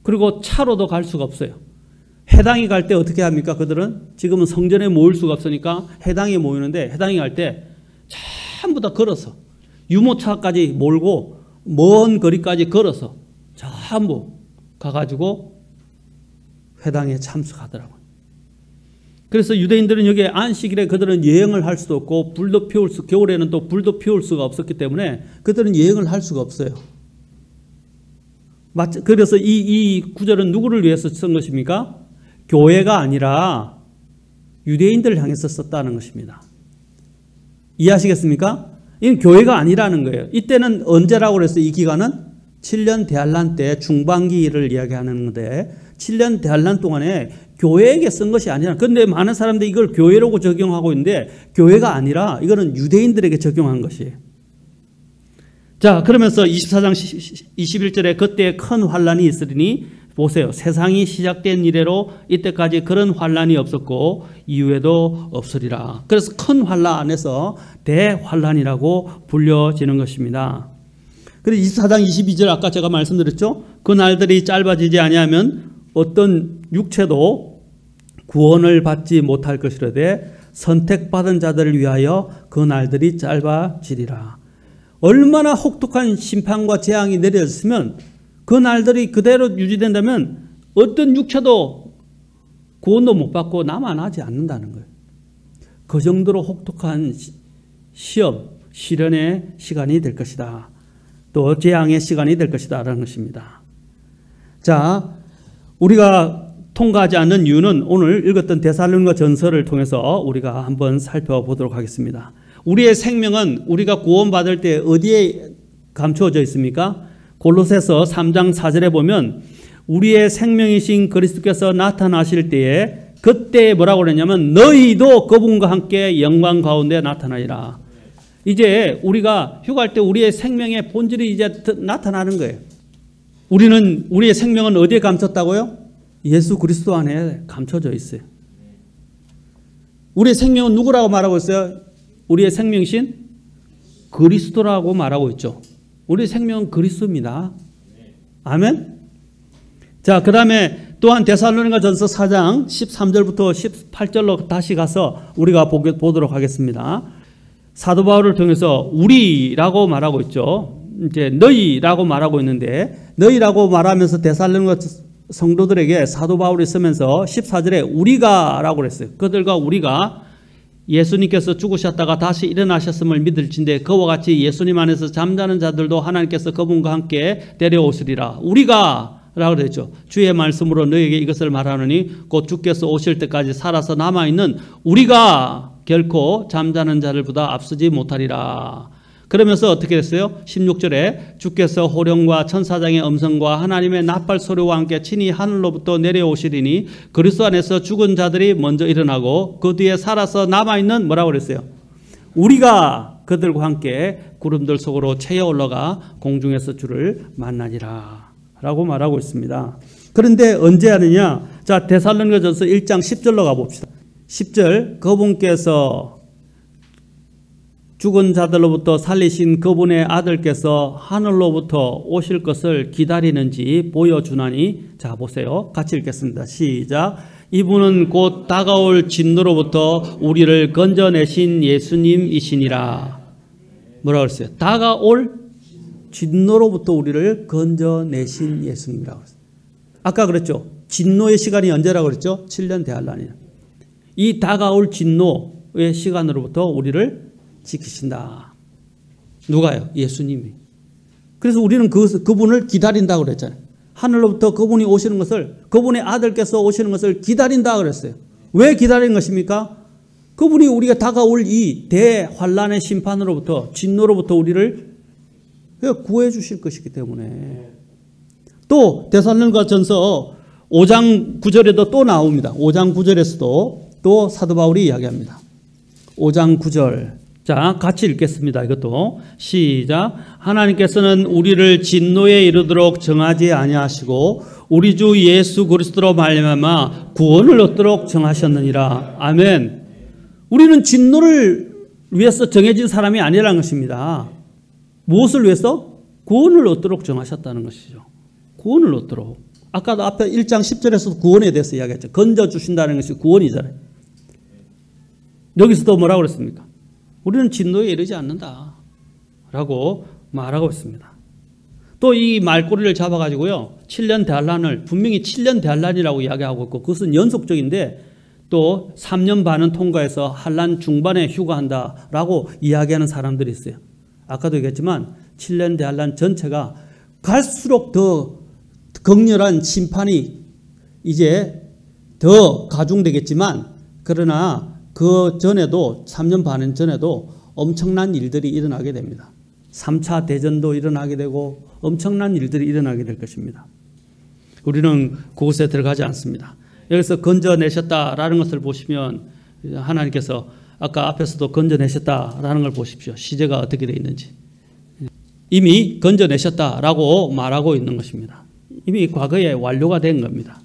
그리고 차로도 갈 수가 없어요. 해당이 갈 때 어떻게 합니까? 그들은 지금은 성전에 모일 수가 없으니까 해당에 모이는데, 해당에 갈 때 전부 다 걸어서 유모차까지 몰고 먼 거리까지 걸어서 전부 가가지고 회당에 참석하더라고요. 그래서 유대인들은 여기에 안식일에 그들은 여행을 할 수도 없고, 불도 피울 수, 겨울에는 또 불도 피울 수가 없었기 때문에 그들은 여행을 할 수가 없어요. 그래서 이 구절은 누구를 위해서 쓴 것입니까? 교회가 아니라 유대인들을 향해서 썼다는 것입니다. 이해하시겠습니까? 이건 교회가 아니라는 거예요. 이때는 언제라고 그랬어요? 이 기간은 7년 대환란 때 중반기를 이야기하는 건데, 7년 대환란 동안에 교회에게 쓴 것이 아니라, 그런데 많은 사람들이 이걸 교회라고 적용하고 있는데 교회가 아니라 이거는 유대인들에게 적용한 것이에요. 자, 그러면서 24장 21절에 그때 큰 환란이 있으리니 보세요. 세상이 시작된 이래로 이때까지 그런 환란이 없었고 이후에도 없으리라. 그래서 큰 환란에서 대환란이라고 불려지는 것입니다. 그래서 24장 22절 아까 제가 말씀드렸죠. 그 날들이 짧아지지 아니하면 어떤 육체도 구원을 받지 못할 것이라되 선택받은 자들을 위하여 그 날들이 짧아지리라. 얼마나 혹독한 심판과 재앙이 내려졌으면 그 날들이 그대로 유지된다면 어떤 육체도 구원도 못 받고 남아나지 않는다는 거예요. 그 정도로 혹독한 시험, 시련의 시간이 될 것이다. 또 재앙의 시간이 될 것이다 라는 것입니다. 자, 우리가 통과하지 않는 이유는 오늘 읽었던 데살로니가 전서를 통해서 우리가 한번 살펴보도록 하겠습니다. 우리의 생명은 우리가 구원받을 때 어디에 감추어져 있습니까? 골로새서 3장 4절에 보면 우리의 생명이신 그리스도께서 나타나실 때에 그때 뭐라고 그랬냐면 너희도 그분과 함께 영광 가운데 나타나리라. 이제 우리가 휴가할 때 우리의 생명의 본질이 이제 나타나는 거예요. 우리의 생명은 어디에 감췄다고요? 예수 그리스도 안에 감춰져 있어요. 우리의 생명은 누구라고 말하고 있어요? 우리의 생명신 그리스도라고 말하고 있죠. 우리의 생명은 그리스도입니다. 아멘. 자, 그 다음에 또한 데살로니가전서 4장 13절부터 18절로 다시 가서 우리가 보도록 하겠습니다. 사도 바울을 통해서 우리라고 말하고 있죠. 이제 너희라고 말하고 있는데, 너희라고 말하면서 데살로니가 성도들에게 사도 바울이 쓰면서 14절에 우리가라고 그랬어요. 그들과 우리가 예수님께서 죽으셨다가 다시 일어나셨음을 믿을진데 그와 같이 예수님 안에서 잠자는 자들도 하나님께서 그분과 함께 데려오시리라. 우리가 라고 그랬죠. 주의 말씀으로 너에게 이것을 말하노니 곧 주께서 오실 때까지 살아서 남아있는 우리가 결코 잠자는 자들보다 앞서지 못하리라. 그러면서 어떻게 됐어요? 16절에 주께서 호령과 천사장의 음성과 하나님의 나팔 소리와 함께 친히 하늘로부터 내려오시리니 그리스도 안에서 죽은 자들이 먼저 일어나고 그 뒤에 살아서 남아있는 뭐라고 그랬어요? 우리가 그들과 함께 구름들 속으로 채어 올라가 공중에서 주를 만나니라 라고 말하고 있습니다. 그런데 언제 하느냐? 자, 데살로니가전서 1장 10절로 가봅시다. 10절, 그분께서 죽은 자들로부터 살리신 그분의 아들께서 하늘로부터 오실 것을 기다리는지 보여주나니. 자, 보세요. 같이 읽겠습니다. 시작. 이분은 곧 다가올 진노로부터 우리를 건져내신 예수님이시니라. 뭐라고 그랬어요? 다가올 진노로부터 우리를 건져내신 예수님이라고 했어요. 아까 그랬죠. 진노의 시간이 언제라고 그랬죠? 7년 대환란이라. 이 다가올 진노의 시간으로부터 우리를 지키신다. 누가요? 예수님이. 그래서 우리는 그분을 기다린다고 그랬잖아요. 하늘로부터 그분이 오시는 것을, 그분의 아들께서 오시는 것을 기다린다 그랬어요. 왜 기다리는 것입니까? 그분이 우리가 다가올 이 대환란의 심판으로부터, 진노로부터 우리를 구해 주실 것이기 때문에. 또 데살로니가전서 5장 9절에도 또 나옵니다. 5장 9절에서도 또 사도 바울이 이야기합니다. 5장 9절. 자, 같이 읽겠습니다. 이것도 시작. 하나님께서는 우리를 진노에 이르도록 정하지 아니하시고 우리 주 예수 그리스도로 말미암아 구원을 얻도록 정하셨느니라. 아멘. 우리는 진노를 위해서 정해진 사람이 아니라는 것입니다. 무엇을 위해서? 구원을 얻도록 정하셨다는 것이죠. 구원을 얻도록. 아까도 앞에 1장 10절에서도 구원에 대해서 이야기했죠. 건져주신다는 것이 구원이잖아요. 여기서도 뭐라고 그랬습니까? 우리는 진노에 이르지 않는다 라고 말하고 있습니다. 또 이 말꼬리를 잡아가지고요, 7년 대환란을 분명히 7년 대환란이라고 이야기하고 있고 그것은 연속적인데 또 3년 반은 통과해서 환란 중반에 휴가한다라고 이야기하는 사람들이 있어요. 아까도 얘기했지만 7년 대환란 전체가 갈수록 더 극렬한 심판이 이제 더 가중되겠지만, 그러나 그 전에도 3년 반 전에도 엄청난 일들이 일어나게 됩니다. 3차 대전도 일어나게 되고 엄청난 일들이 일어나게 될 것입니다. 우리는 그곳에 들어가지 않습니다. 여기서 건져내셨다라는 것을 보시면 하나님께서 아까 앞에서도 건져내셨다라는 걸 보십시오. 시제가 어떻게 되어 있는지. 이미 건져내셨다라고 말하고 있는 것입니다. 이미 과거에 완료가 된 겁니다.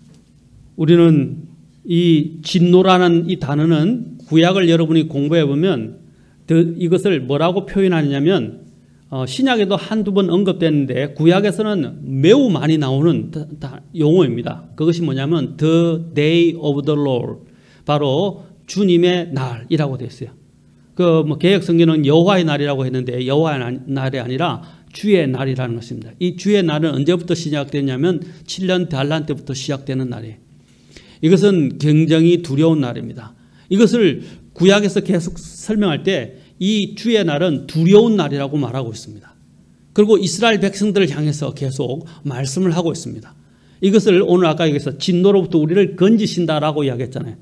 우리는 이 진노라는 이 단어는 구약을 여러분이 공부해 보면 이것을 뭐라고 표현하느냐면 신약에도 한두 번 언급되는데 구약에서는 매우 많이 나오는 용어입니다. 그것이 뭐냐면 The Day of the Lord, 바로 주님의 날이라고 되어 있어요. 그 개역 성경은 여호와의 날이라고 했는데 여호와의 날이 아니라 주의 날이라는 것입니다. 이 주의 날은 언제부터 시작되냐면 7년 대환란 때부터 시작되는 날이에요. 이것은 굉장히 두려운 날입니다. 이것을 구약에서 계속 설명할 때 이 주의 날은 두려운 날이라고 말하고 있습니다. 그리고 이스라엘 백성들을 향해서 계속 말씀을 하고 있습니다. 이것을 오늘 아까 얘기해서 진노로부터 우리를 건지신다라고 이야기했잖아요.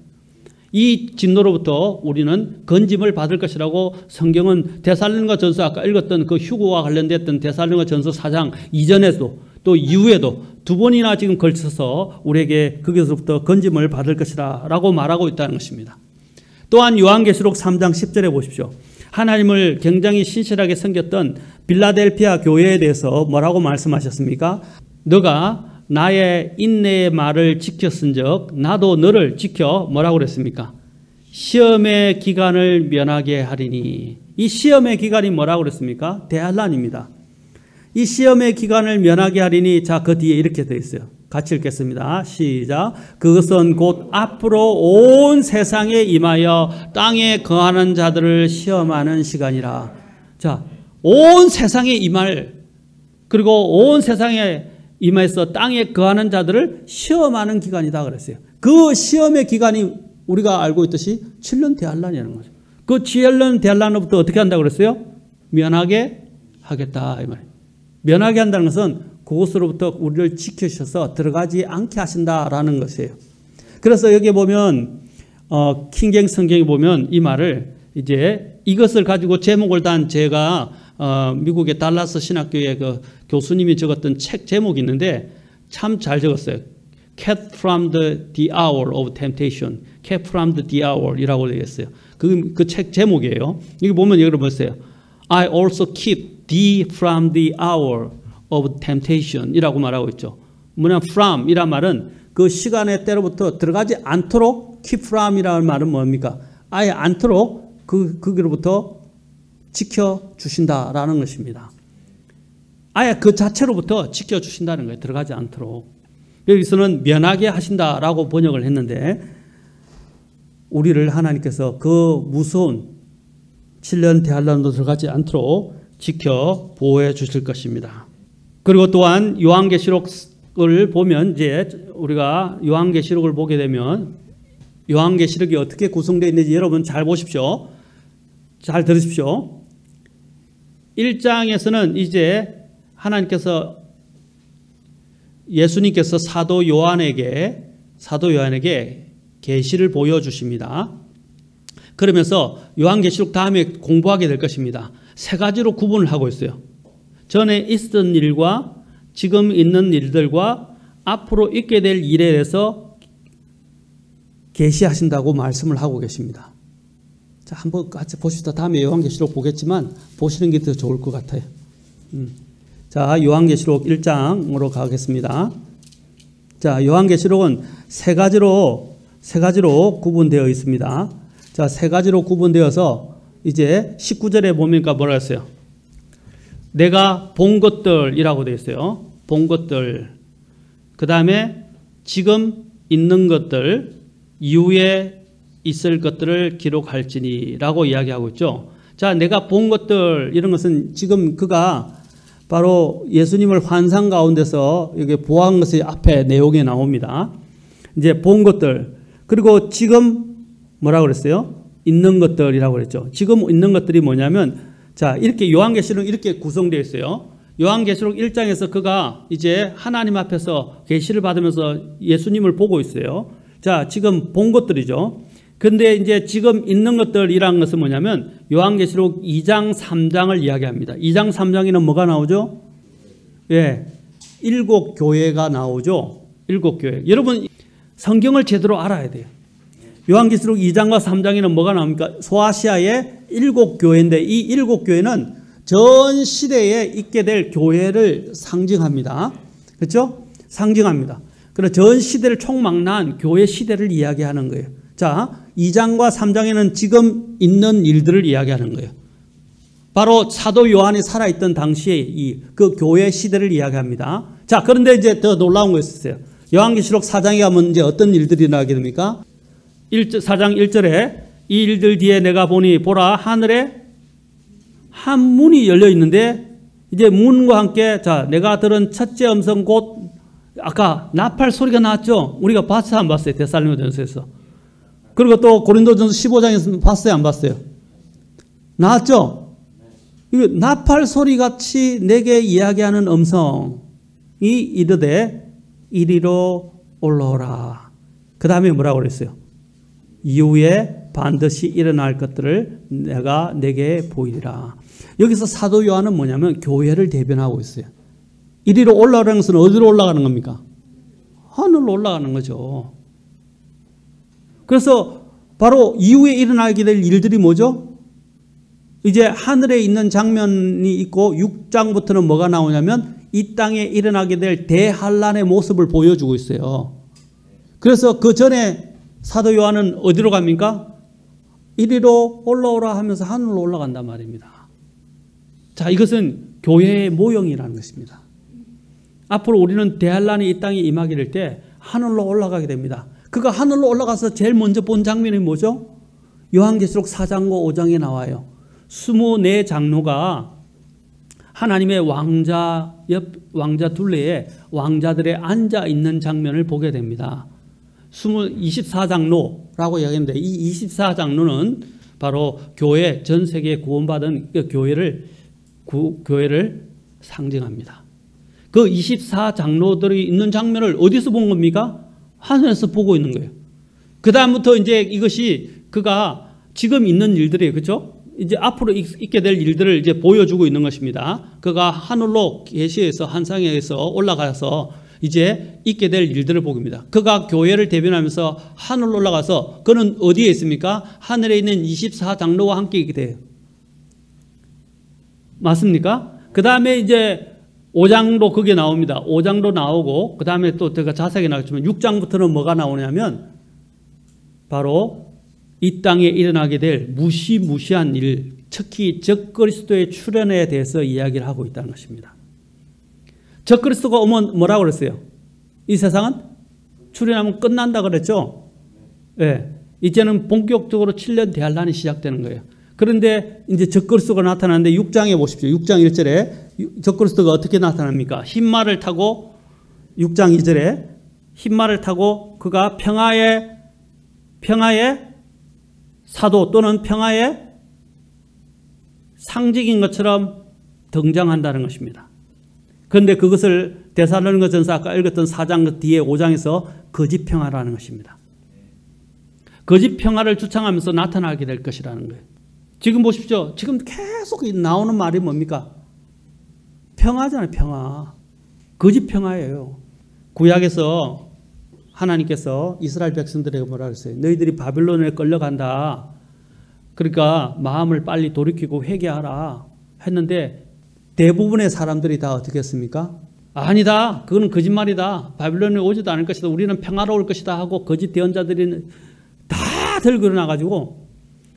이 진노로부터 우리는 건짐을 받을 것이라고 성경은 데살로니가전서 아까 읽었던 그 휴거와 관련됐던 데살로니가전서 4장 이전에도 또 이후에도 두 번이나 지금 걸쳐서 우리에게 거기서부터 건짐을 받을 것이다 라고 말하고 있다는 것입니다. 또한 요한계시록 3장 10절에 보십시오. 하나님을 굉장히 신실하게 섬겼던 빌라델피아 교회에 대해서 뭐라고 말씀하셨습니까? 너가 나의 인내의 말을 지켰은즉 나도 너를 지켜 뭐라고 그랬습니까? 시험의 기간을 면하게 하리니. 이 시험의 기간이 뭐라고 그랬습니까? 대환란입니다. 이 시험의 기간을 면하게 하리니. 자, 그 뒤에 이렇게 되어 있어요. 같이 읽겠습니다. 시작. 그것은 곧 앞으로 온 세상에 임하여 땅에 거하는 자들을 시험하는 시간이라. 자, 온 세상에 임할, 그리고 온 세상에 임해서 땅에 거하는 자들을 시험하는 기간이다 그랬어요. 그 시험의 기간이 우리가 알고 있듯이 7년 대환란이라는 거죠. 그 7년 대환란으로부터 어떻게 한다고 그랬어요? 면하게 하겠다 이 말이에요. 면하게 한다는 것은 그것으로부터 우리를 지키셔서 들어가지 않게 하신다라는 것이에요. 그래서 여기 보면 킹제임 성경에 보면 이 말을 이제 이것을 가지고 제목을 단 제가 미국의 달라스 신학교의 그 교수님이 적었던 책 제목이 있는데 참 잘 적었어요. Kept from the hour of temptation. Kept from the hour 이라고 되어 있어요. 그 책 제목이에요. 여기 보면 여기 보세요. I also keep thee from the hour of temptation 이라고 말하고 있죠. 뭐냐 from 이란 말은 그 시간의 때로부터 들어가지 않도록 keep from 이라는 말은 뭡니까? 아예 않도록 거기로부터 지켜주신다라는 것입니다. 아예 그 자체로부터 지켜주신다는 거예요. 들어가지 않도록. 여기서는 면하게 하신다라고 번역을 했는데 우리를 하나님께서 그 무서운 7년 대환란도 들어가지 않도록 지켜 보호해 주실 것입니다. 그리고 또한 요한계시록을 보면 이제 우리가 요한계시록을 보게 되면 요한계시록이 어떻게 구성되어 있는지 여러분 잘 보십시오. 잘 들으십시오. 1장에서는 이제 하나님께서 예수님께서 사도 요한에게 계시를 보여주십니다. 그러면서 요한계시록 다음에 공부하게 될 것입니다. 세 가지로 구분을 하고 있어요. 전에 있었던 일과 지금 있는 일들과 앞으로 있게 될 일에 대해서 계시하신다고 말씀을 하고 계십니다. 자, 한번 같이 보시다 다음에 요한계시록 보겠지만 보시는 게 더 좋을 것 같아요. 자, 요한계시록 1장으로 가겠습니다. 자, 요한계시록은 세 가지로 구분되어 있습니다. 자, 세 가지로 구분되어서 이제 19절에 보니까 뭐라 했어요? 내가 본 것들이라고 되어 있어요. 본 것들. 그 다음에 지금 있는 것들, 이후에 있을 것들을 기록할지니 라고 이야기하고 있죠. 자, 내가 본 것들 이런 것은 지금 그가 바로 예수님을 환상 가운데서 여기 보한 것이 앞에 내용에 나옵니다. 이제 본 것들 그리고 지금 뭐라고 그랬어요? 있는 것들이라고 그랬죠. 지금 있는 것들이 뭐냐면 자, 이렇게 요한계시록은 이렇게 구성되어 있어요. 요한계시록 1장에서 그가 이제 하나님 앞에서 계시를 받으면서 예수님을 보고 있어요. 자, 지금 본 것들이죠. 근데 이제 지금 있는 것들이라는 것은 뭐냐면 요한계시록 2장, 3장을 이야기합니다. 2장, 3장에는 뭐가 나오죠? 예, 7교회가 나오죠. 7교회. 여러분 성경을 제대로 알아야 돼요. 요한계시록 2장과 3장에는 뭐가 나옵니까? 소아시아의 7교회인데 이 7교회는 전 시대에 있게 될 교회를 상징합니다. 그렇죠? 상징합니다. 그래서 전 시대를 총망라한 교회 시대를 이야기하는 거예요. 자, 2장과 3장에는 지금 있는 일들을 이야기하는 거예요. 바로 사도 요한이 살아있던 당시에 그 교회 시대를 이야기합니다. 자, 그런데 이제 더 놀라운 거 있었어요. 요한계시록 4장에 가면 이제 어떤 일들이 나게 됩니까? 4장 1절에 이 일들 뒤에 내가 보니 보라 하늘에 한 문이 열려 있는데 이제 문과 함께 자, 내가 들은 첫째 음성 곧 아까 나팔 소리가 나왔죠. 우리가 봤어요, 안 봤어요? 데살로니가전서에서. 그리고 또 고린도전서 15장에서 봤어요, 안 봤어요? 나왔죠? 이거 나팔 소리 같이 내게 이야기하는 음성이 이르되 이리로 올라오라. 그 다음에 뭐라고 그랬어요? 이후에 반드시 일어날 것들을 내가 내게 보이리라. 여기서 사도 요한은 뭐냐면 교회를 대변하고 있어요. 이리로 올라가는 것은 어디로 올라가는 겁니까? 하늘로 올라가는 거죠. 그래서 바로 이후에 일어나게 될 일들이 뭐죠? 이제 하늘에 있는 장면이 있고 6장부터는 뭐가 나오냐면 이 땅에 일어나게 될 대환란의 모습을 보여주고 있어요. 그래서 그 전에 사도 요한은 어디로 갑니까? 이리로 올라오라 하면서 하늘로 올라간단 말입니다. 자, 이것은 교회의 모형이라는 것입니다. 앞으로 우리는 대환란이 이 땅에 임하게 될 때 하늘로 올라가게 됩니다. 그가 하늘로 올라가서 제일 먼저 본 장면이 뭐죠? 요한계시록 4장과 5장에 나와요. 24장로가 하나님의 왕자 둘레에 왕자들의 앉아 있는 장면을 보게 됩니다. 24장로라고 이야기하는데 이 24장로는 바로 교회, 전 세계에 구원받은 교회를 상징합니다. 그 24장로들이 있는 장면을 어디서 본 겁니까? 하늘에서 보고 있는 거예요. 그 다음부터 이제 이것이 그가 지금 있는 일들이에요. 그렇죠? 이제 앞으로 있게 될 일들을 이제 보여주고 있는 것입니다. 그가 하늘로 계시에서 환상에서 올라가서 이제 있게 될 일들을 보입니다. 그가 교회를 대변하면서 하늘로 올라가서 그는 어디에 있습니까? 하늘에 있는 24장로와 함께 있게 돼요. 맞습니까? 그 다음에 이제 5장도 그게 나옵니다. 5장도 나오고 그 다음에 또 제가 자세하게 나왔지만 6장부터는 뭐가 나오냐면 바로 이 땅에 일어나게 될 무시무시한 일, 특히 적그리스도의 출현에 대해서 이야기를 하고 있다는 것입니다. 적그리스도가 오면 뭐라고 그랬어요? 이 세상은 출현하면 끝난다 그랬죠? 네. 이제는 본격적으로 7년 대환란이 시작되는 거예요. 그런데 이제 적그리스도가 나타나는데 6장에 보십시오. 6장 1절에 적그리스도가 어떻게 나타납니까? 흰말을 타고 6장 2절에 흰말을 타고 그가 평화의 사도 또는 평화의 상징인 것처럼 등장한다는 것입니다. 그런데 그것을 데살로니가전서 아까 읽었던 4장 뒤에 5장에서 거짓 평화라는 것입니다. 거짓 평화를 주창하면서 나타나게 될 것이라는 거예요. 지금 보십시오. 지금 계속 나오는 말이 뭡니까? 평화잖아요. 평화. 거짓 평화예요. 구약에서 하나님께서 이스라엘 백성들에게 뭐라 그랬어요? 너희들이 바빌론에 끌려간다. 그러니까 마음을 빨리 돌이키고 회개하라 했는데 대부분의 사람들이 다 어떻게 했습니까? 아니다. 그거는 거짓말이다. 바빌론에 오지도 않을 것이다. 우리는 평화로울 것이다 하고 거짓 대언자들이 다 들고 일어나가지고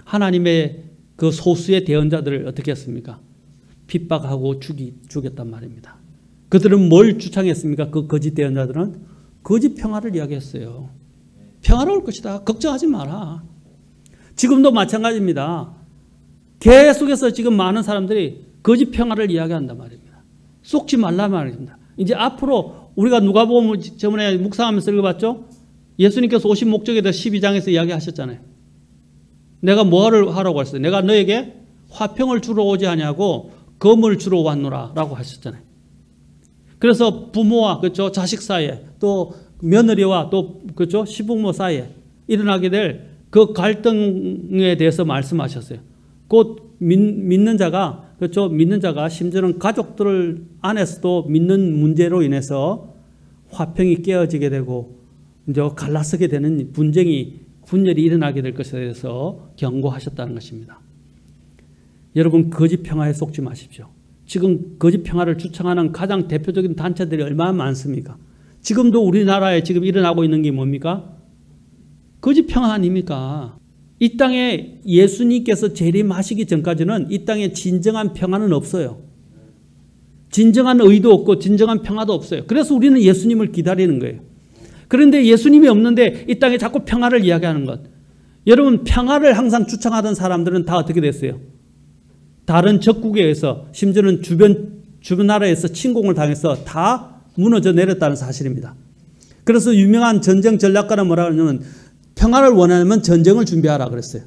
하나님의 그 소수의 대언자들을 어떻게 했습니까? 핍박하고 죽였단 말입니다. 그들은 뭘 주창했습니까? 그 거짓 대언자들은 거짓 평화를 이야기했어요. 평화로울 것이다. 걱정하지 마라. 지금도 마찬가지입니다. 계속해서 지금 많은 사람들이 거짓 평화를 이야기한단 말입니다. 속지 말란 말입니다. 이제 앞으로 우리가 누가복음 저번에 묵상하면서 읽어봤죠? 예수님께서 오신 목적에 대해서 12장에서 이야기하셨잖아요. 내가 뭐를 하라고 했어요? 내가 너에게 화평을 주러 오지 아니하고 검을 주러 왔노라 라고 하셨잖아요. 그래서 부모와 그렇죠? 자식 사이에 또 며느리와 또 그렇죠? 시부모 사이에 일어나게 될 그 갈등에 대해서 말씀하셨어요. 곧 믿는 자가 그렇죠? 믿는 자가 심지어는 가족들 안에서도 믿는 문제로 인해서 화평이 깨어지게 되고 이제 갈라서게 되는 분열이 일어나게 될 것에 대해서 경고하셨다는 것입니다. 여러분 거짓 평화에 속지 마십시오. 지금 거짓 평화를 주창하는 가장 대표적인 단체들이 얼마나 많습니까? 지금도 우리나라에 지금 일어나고 있는 게 뭡니까? 거짓 평화 아닙니까? 이 땅에 예수님께서 재림하시기 전까지는 이 땅에 진정한 평화는 없어요. 진정한 의도 없고 진정한 평화도 없어요. 그래서 우리는 예수님을 기다리는 거예요. 그런데 예수님이 없는데 이 땅에 자꾸 평화를 이야기하는 것. 여러분 평화를 항상 주창하던 사람들은 다 어떻게 됐어요? 다른 적국에 의해서 심지어는 주변 나라에서 침공을 당해서 다 무너져 내렸다는 사실입니다. 그래서 유명한 전쟁 전략가는 뭐라 그러냐면 평화를 원하면 전쟁을 준비하라 그랬어요.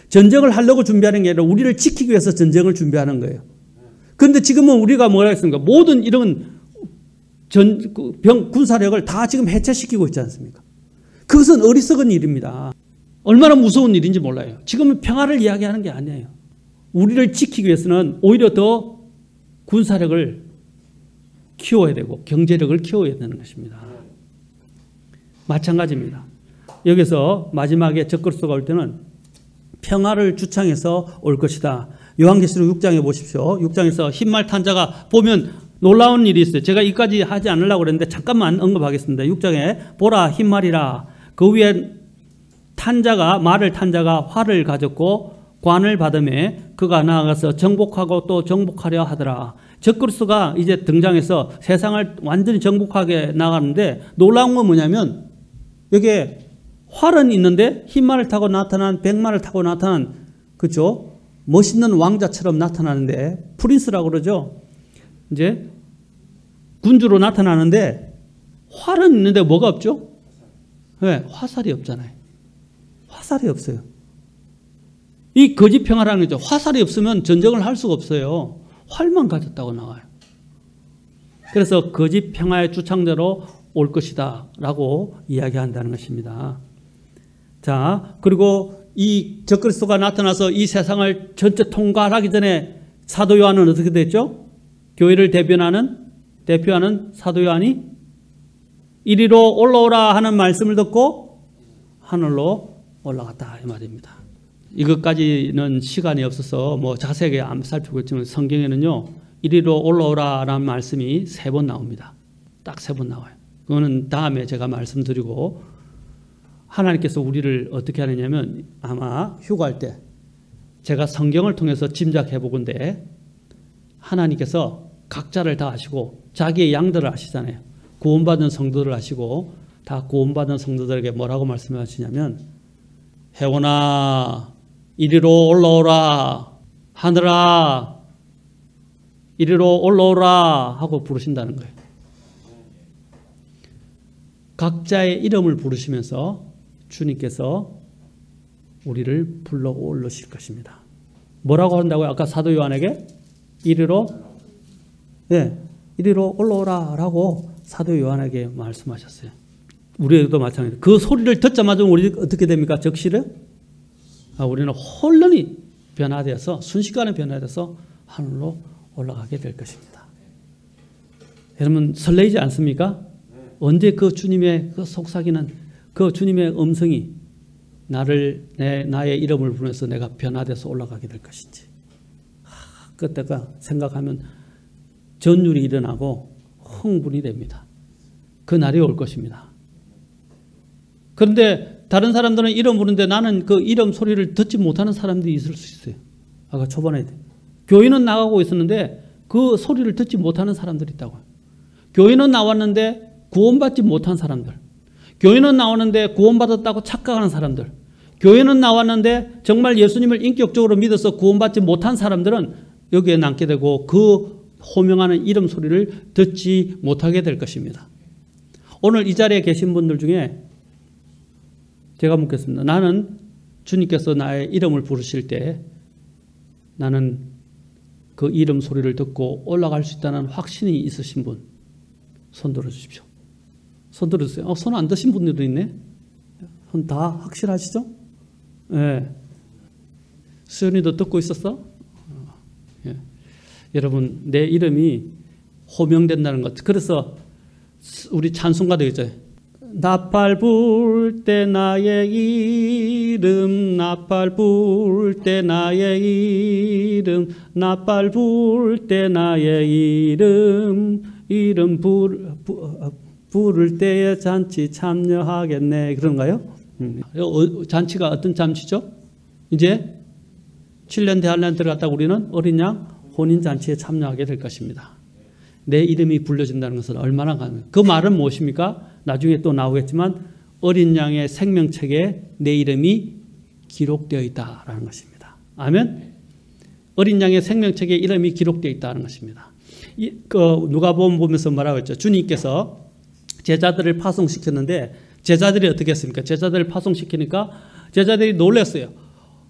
전쟁을 하려고 준비하는 게 아니라 우리를 지키기 위해서 전쟁을 준비하는 거예요. 그런데 지금은 우리가 뭐라 했습니까? 모든 이런 군사력을 다 지금 해체시키고 있지 않습니까? 그것은 어리석은 일입니다. 얼마나 무서운 일인지 몰라요. 지금은 평화를 이야기하는 게 아니에요. 우리를 지키기 위해서는 오히려 더 군사력을 키워야 되고 경제력을 키워야 되는 것입니다. 마찬가지입니다. 여기서 마지막에 적그리스도가 올 때는 평화를 주창해서 올 것이다. 요한계시록 6장에 보십시오. 6장에서 흰말 탄 자가 보면 놀라운 일이 있어요. 제가 이까지 하지 않으려고 그랬는데 잠깐만 언급하겠습니다. 6장에 보라 흰말이라 그 위에 말을 탄 자가 활을 가졌고 관을 받으며 그가 나아가서 정복하고 또 정복하려 하더라. 적그리스도가 이제 등장해서 세상을 완전히 정복하게 나가는데 놀라운 건 뭐냐면 여기에 활은 있는데 흰말을 타고 나타난 백마를 타고 나타난 그죠? 멋있는 왕자처럼 나타나는데 프린스라고 그러죠. 이제 군주로 나타나는데 활은 있는데 뭐가 없죠? 네, 화살이 없잖아요. 화살이 없어요. 이 거짓 평화라는 거죠. 화살이 없으면 전쟁을 할 수가 없어요. 활만 가졌다고 나와요. 그래서 거짓 평화의 주창자로 올 것이다 라고 이야기한다는 것입니다. 자, 그리고 이 적그리스도가 나타나서 이 세상을 전체 통과하기 전에 사도 요한은 어떻게 됐죠? 교회를 대표하는 사도 요한이 이리로 올라오라 하는 말씀을 듣고 하늘로 올라갔다 이 말입니다. 이것까지는 시간이 없어서 뭐 자세하게 안 살피고 있지만 성경에는요 이리로 올라오라 라는 말씀이 3번 나옵니다. 딱 3번 나와요. 그거는 다음에 제가 말씀드리고, 하나님께서 우리를 어떻게 하느냐면 아마 휴거할 때 제가 성경을 통해서 짐작해 보건데 하나님께서 각자를 다 아시고 자기의 양들을 아시잖아요. 구원받은 성도들을 아시고 다 구원받은 성도들에게 뭐라고 말씀하시냐면 해오나 이리로 올라오라, 하늘아 이리로 올라오라 하고 부르신다는 거예요. 각자의 이름을 부르시면서 주님께서 우리를 불러 올리실 것입니다. 뭐라고 한다고요? 아까 사도 요한에게 이리로 올라오라 라고 사도 요한에게 말씀하셨어요. 우리에게도 마찬가지입니다. 그 소리를 듣자마자 우리 어떻게 됩니까? 적시를? 우리는 혼란히 변화되어서 순식간에 변화돼서 하늘로 올라가게 될 것입니다. 여러분 설레이지 않습니까? 언제 그 주님의 그 속삭이는 그 주님의 음성이 나의 이름을 부르면서 내가 변화돼서 올라가게 될 것인지. 그때가 생각하면 전율이 일어나고 흥분이 됩니다. 그 날이 올 것입니다. 그런데 다른 사람들은 이름 부르는데 나는 그 이름 소리를 듣지 못하는 사람들이 있을 수 있어요. 아까 초반에 교회는 나가고 있었는데 그 소리를 듣지 못하는 사람들이 있다고요. 교회는 나왔는데 구원받지 못한 사람들, 교회는 나오는데 구원받았다고 착각하는 사람들, 교회는 나왔는데 정말 예수님을 인격적으로 믿어서 구원받지 못한 사람들은 여기에 남게 되고 그 호명하는 이름 소리를 듣지 못하게 될 것입니다. 오늘 이 자리에 계신 분들 중에 제가 묻겠습니다. 나는 주님께서 나의 이름을 부르실 때 나는 그 이름 소리를 듣고 올라갈 수 있다는 확신이 있으신 분 손 들어주십시오. 손 들어주세요. 손 안 드신 분들도 있네. 손 다 확실하시죠? 네. 수연이도 듣고 있었어? 예. 여러분 내 이름이 호명된다는 것. 그래서 우리 찬송가도 있죠. 나팔 불 때 나의 이름, 나팔 불 때 나의 이름, 나팔 불 때 나의 이름 부를 때에 잔치 참여하겠네. 그런가요? 잔치가 어떤 잔치죠? 이제 7년 대환란 들어갔다 우리는 어린 양 혼인잔치에 참여하게 될 것입니다. 내 이름이 불려진다는 것은 얼마나 가능해요. 그 말은 무엇입니까? 나중에 또 나오겠지만 어린 양의 생명책에 내 이름이 기록되어 있다라는 것입니다. 아멘. 어린 양의 생명책에 이름이 기록되어 있다는 것입니다. 누가복음 보면서 뭐라고 했죠? 주님께서 제자들을 파송시켰는데 제자들이 어떻게 했습니까? 제자들을 파송시키니까 제자들이 놀랐어요.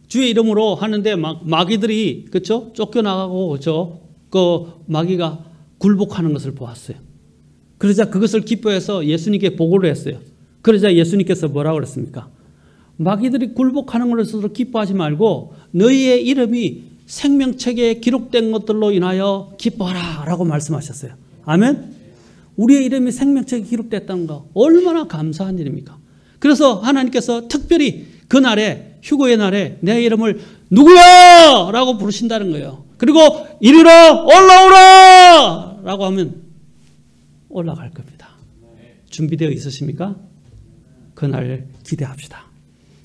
주의 이름으로 하는데 마귀들이 그렇죠? 쫓겨나가고 그 마귀가 굴복하는 것을 보았어요. 그러자 그것을 기뻐해서 예수님께 보고를 했어요. 그러자 예수님께서 뭐라고 그랬습니까? 마귀들이 굴복하는 것으로 기뻐하지 말고 너희의 이름이 생명책에 기록된 것들로 인하여 기뻐하라 라고 말씀하셨어요. 아멘. 우리의 이름이 생명책에 기록됐다는 거 얼마나 감사한 일입니까? 그래서 하나님께서 특별히 그날에 휴거의 날에 내 이름을 누구야? 라고 부르신다는 거예요. 그리고 이리로 올라오라! 라고 하면 올라갈 겁니다. 준비되어 있으십니까? 그날 기대합시다.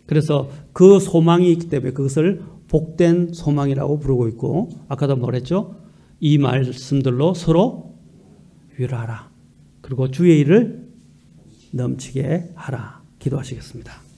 그래서 그 소망이 있기 때문에 그것을 복된 소망이라고 부르고 있고, 아까도 뭐랬죠? 이 말씀들로 서로 위로하라. 그리고 주의 일을 넘치게 하라. 기도하시겠습니다.